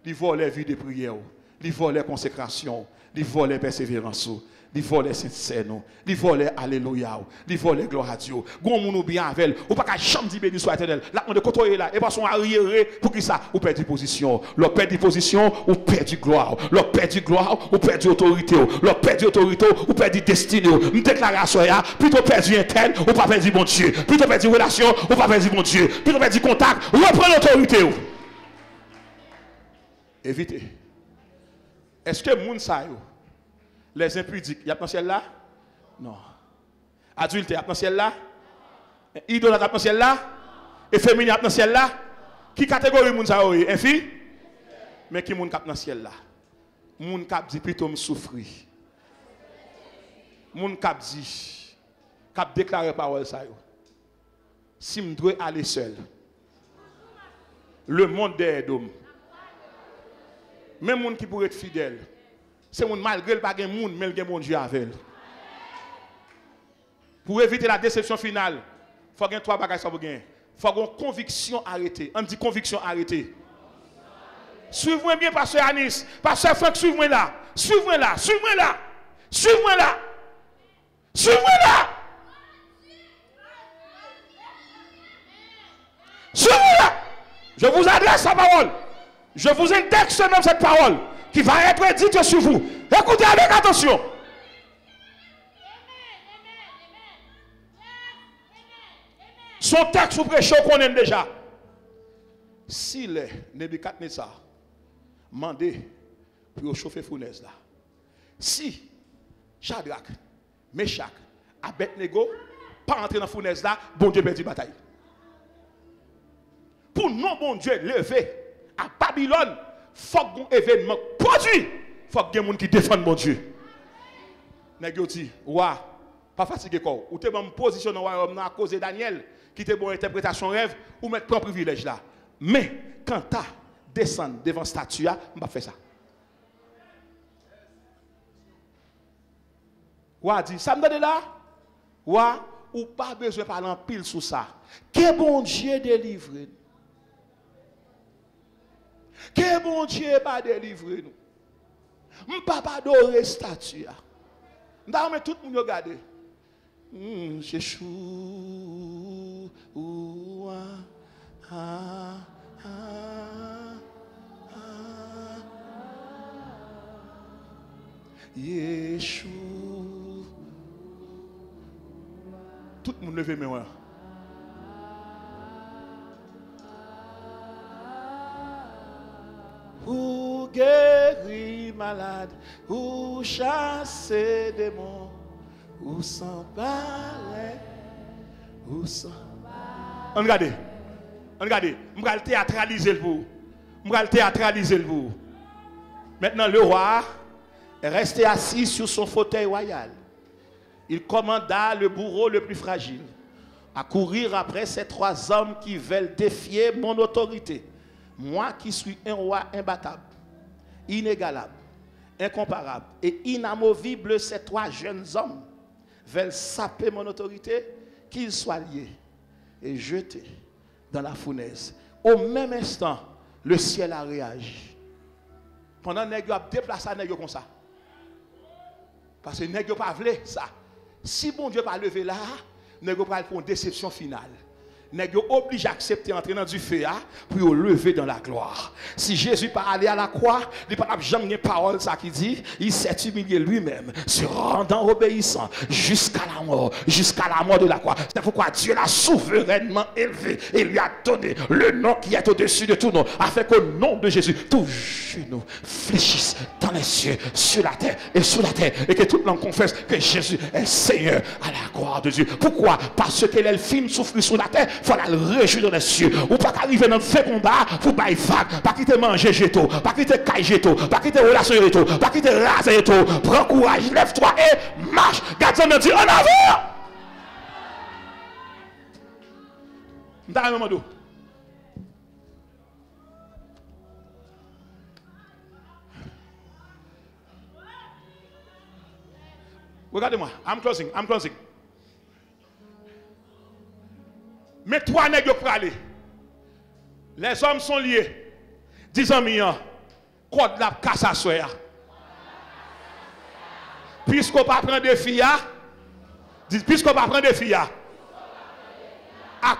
Il vole les vies de prière, il vole les consécrations, il vole les persévérances, il vole les sincères, il vole les alléluia, il vole les gloire à Dieu. Gon moun ou bien avec, ou pas qu'à jamais dire béni soit éternel. Là on de côté là et pas son arrière pour qui ça ou perd position. Leur perd position ou perd gloire. Leur perd gloire ou perd autorité. Leur perd autorité ou perd destinée. Une déclaration là, plutôt perdu interne ou pas perdu bon Dieu. Plutôt perdu relation ou pas perdu bon Dieu. Plutôt perdu contact ou reprend l'autorité. Évitez. Est-ce que moun sa yo les impudiques, il y a dans le ciel là? Non. Adulte, il y a dans le ciel là? Idolâtre, il y a dans le ciel là? Efféminé, il y a dans le ciel là? Qui catégorie moun sa yo? Infi? Mais qui moun kap dans le ciel là? Moun kap dit plutôt me souffrir. Moun kap dit, kap déclarer parole sa yo. Si me dois aller seul, le monde des d'homme. Même moun qui pourrait être fidèle. C'est moun malgré le pas gen moun, mais le gen bon Dieu avec. Pour éviter la déception finale, il faut gagner 3 bagages ça vous gagner. Il faut une conviction arrêtée. On dit conviction arrêtée. Suivez-moi bien pasteur Anis, pasteur Franck, suivez-moi là. Suivez-moi là, suivez-moi là. Suivez-moi là. Suivez-moi là. Suivez-moi là. Je vous adresse la parole. Je vous indexe dans cette parole qui va être dite sur vous. Écoutez avec attention. Son texte vous prêchez qu'on aime déjà. Si les Nebuchadnezzar mandé pour chauffer fournaise là. Si Shadrach, Meshach, Abednego pas entrer dans la fournaise là, bon Dieu perd la bataille. Pour non bon Dieu lever à Babylone, il faut qu'un événement produit. Il faut qu'il y ait des gens qui défendent mon Dieu. Nèg yo dit, ouah, pas fatigué quoi. Ou t'es bon position dans royaume à cause de Daniel qui te bon interprétation rêve ou mettre propre privilège là. Mais quand tu descends devant statue, on va faire ça. Ouah dit, ça me donne là. Ouah, ou pas besoin de parler en pile sur ça. Que bon Dieu délivre. Que bon Dieu pas délivrer nous. On pas adorer statue. Nous mais tout le monde regarder. Jésus. Yeshua. Tout le monde levez mes mains. Ou guérir malade, ou chasser démons, ou s'emballer, ou s'en. Regardez, regardez, je vais théâtraliser le vous. Je vais théâtraliser le vous. Maintenant, le roi est resté assis sur son fauteuil royal. Il commanda le bourreau le plus fragile à courir après ces trois hommes qui veulent défier mon autorité. Moi qui suis un roi imbattable, inégalable, incomparable et inamovible, ces trois jeunes hommes veulent saper mon autorité, qu'ils soient liés et jetés dans la fournaise. Au même instant, le ciel a réagi. Pendant que nous avons déplacé nous comme ça. Parce que nous n'avons pas voulu ça. Si bon Dieu pas levé là, nous n'avons pas pour une déception finale. Nous sommes obligés d'accepter d'entrer dans du feu pour lever dans la gloire. Si Jésus pas allé à la croix, il n'a pas jamais une parole ça qui dit, il s'est humilié lui-même, se rendant obéissant jusqu'à la mort de la croix. C'est pourquoi Dieu l'a souverainement élevé et lui a donné le nom qui est au-dessus de tout nom, afin qu'au nom de Jésus, tout genou fléchisse dans les cieux, sur la terre et sous la terre, et que toute langue confesse que Jésus est Seigneur à la gloire de Dieu. Pourquoi? Parce que les films souffrent sur la terre. Il faut la réjouir dans les cieux. Ou pas qu'arriver dans le fait combat, pour pas y vague, pas quitter manger jeto, pas quitter caille jeto, pas quitter relation jeto, pas quitter race jeto. Prends courage, lève-toi et marche. Garde ça, dit en avant. Dans un moment d'eau. Regardez-moi, I'm closing. Mais trois nègres pour aller. Les hommes sont liés. 10 ans millions. Code la casse à soi. Puisqu'on pas prendre des filles, puisqu'on pas prendre des filles, à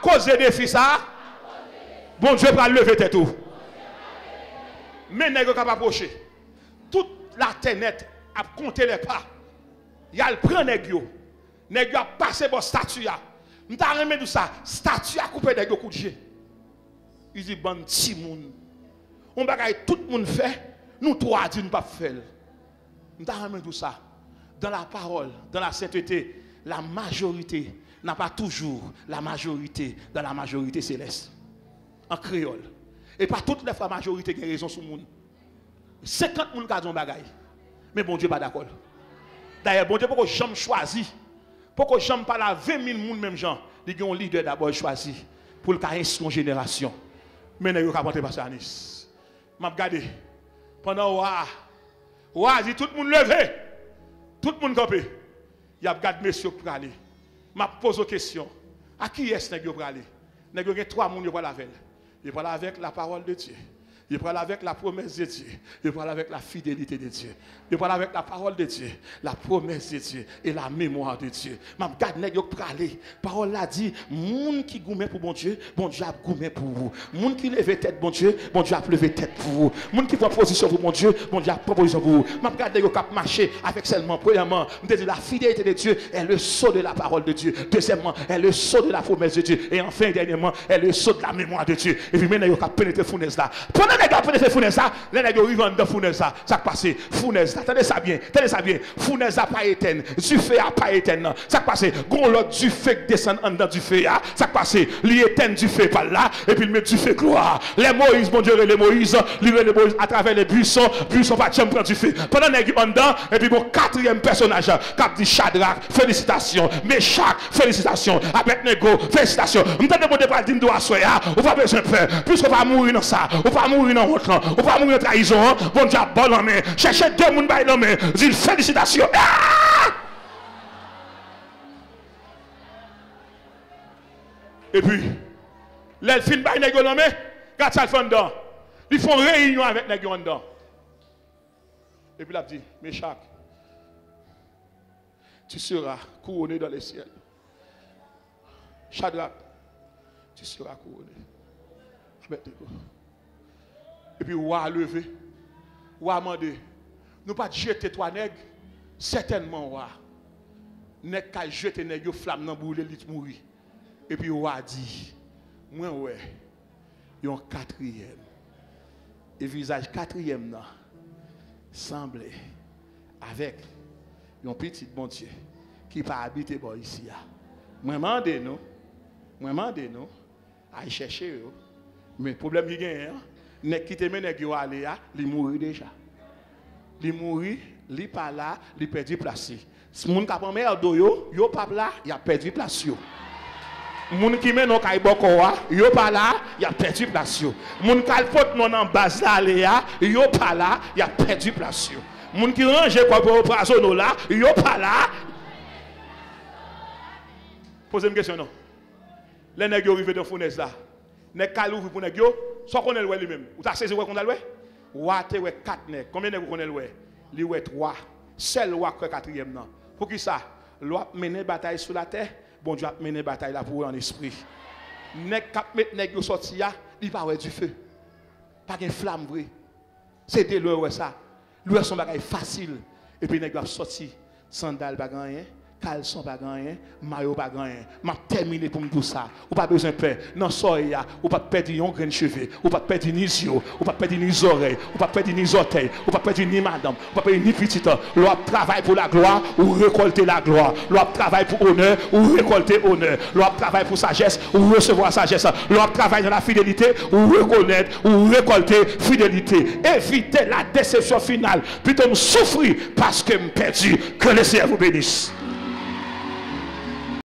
cause des filles, ça, bon Dieu va lever tête tout. Mais nègres pas approcher. Toute la terre a compté les pas. Il a le prend nègres. Nègres a passé pour statue. Nous avons remis tout ça. Statue a coupé des coups de jet. Il dit, bon, petit monde. On va tout le monde fait. Nous trois, nous ne pas faire. Nous avons remis tout ça. Dans la parole, dans la sainteté, la majorité n'a pas toujours la majorité dans la majorité céleste. En créole. Et pas toutes les fois la majorité qui a raison sur le monde. 50 personnes qui ont des bagailles. Mais bon Dieu pas d'accord. D'ailleurs, bon Dieu, pourquoi jamais choisi? Pourquoi jamais pas la 20 000 personnes même gens? Il y a un leader d'abord choisi pour le carré son génération. Mais nous avons pas passer à Nice. Je regarde. Pendant dit tout le monde levé. Tout le monde campé. Il y a regardé messieurs pour aller. Je pose une question. À qui est-ce que vous allez? Nous avons 3 personnes pour la veille. Il parle avec la parole de Dieu. Il parle avec la promesse de Dieu. Il parle avec la fidélité de Dieu. Il parle avec la parole de Dieu, la promesse de Dieu et la mémoire de Dieu. Je regarde les gens qui parlent. La parole l'a dit, moun qui gourmet pour bon Dieu a gourmet pour vous. Moun qui lève tête bon Dieu a levé tête pour vous. Moun qui prend position pour bon Dieu a pris position pour vous. Je regarde les gens qui marchent avec seulement, premièrement, je dis la fidélité de Dieu est le sceau de la parole de Dieu. Deuxièmement, est le sceau de la promesse de Dieu. Et enfin, dernièrement, est le sceau de la mémoire de Dieu. Et puis maintenant, ils ont pénétré fournaise là. Les gars pénétrent fournaise ça, les gars arrivent dans fournaise ça, ça passe fournaise, attendez ça bien, fournaise n'a pas éteint, du feu n'a pas éteint, ça passe, gros l'autre du feu qui descend en dedans du feu, ça passe, lui éteint du feu par là, et puis il met du feu gloire. Les Moïse, mon Dieu, les Moïse, lui les Moïse à travers les buissons pas jamais prendre du feu. Pendant les gars en dedans, et puis mon quatrième personnage, qui dit Shadrach, félicitations, Meshach, félicitations, Abednego, félicitations. Nous t'avons demandé par dire à soi, on va besoin de faire, puisqu'on va mourir dans ça, on va mourir dans votre nom, on va mourir en trahison, bon Dieu, bon en main, cherchez 2 personnes dans la main, dis félicitations. Et puis, les films par les gens, quand ça fait dedans, ils font réunion avec les gens dedans. Et puis il a dit, Meshach, tu seras couronné dans les ciels. Shadrach, tu seras couronné. Et puis, roi a levé, roi a demandé, nous pas jeter 3 nègres, certainement, ouais. N'est qu'à jeter nèg yo flamme dans boule lit mourir. Et puis ouais dit, moi ouais, yon quatrième. Et visage quatrième là semblait avec un petit bon Dieu qui pas habiter bon ici. Moi mandé nous, à chercher yo. Mais le problème qui gagne, n'est qui te mène nèg yo aller il mourir déjà. Il mourir, il pas là, il perdu place. Si moun ka prend merde yo pas là, il a perdu place yo. Moun qui mène non kay boko yo pas là, il a perdu place yo. Moun kal fote non en base là yo pas là, il a perdu place yo. Moun qui range quoi pour opération là, yo pas là. Posez une question non. Les nèg yo arrivé dans fournaise là. Nèg kal ouvre pour nèg yo, soit qu'on est lui-même. Ou t'as saisi ouais qu'on a loué? Wa te ouais 4 nèg. Combien nèg qu'on est loué? Li ouais 3. Seul wa que 4e nan. Pour qui ça? Loi mener bataille sur la terre, bon Dieu a mené bataille là pour en esprit. Nèg k'ap met nèg yo sorti ya, il pas ouais du feu. Pas de flamme vrai. C'était le ouais ça. Lui son bagage facile et puis nèg a sorti sandal pas rien. Caleçon pas rien, maillot pas rien. M'a terminé pour me tout ça. Ou pas besoin de peur. Non soya, ou pas perdre un grain de cheveux, ou pas perdre ni yeux, ou pas perdre ni oreilles, ou pas perdre ni orteils, ou pas perdre ni madame, ou pas perdre ni petite. L'on travaille pour la gloire ou récolter la gloire. L'on travaille pour honneur ou récolter honneur. L'on travaille pour sagesse ou recevoir sagesse. L'on travaille dans la fidélité ou reconnaître ou récolter fidélité. Évitez la déception finale. Plutôt me souffrir parce que me perdu. Que le Seigneur vous bénisse.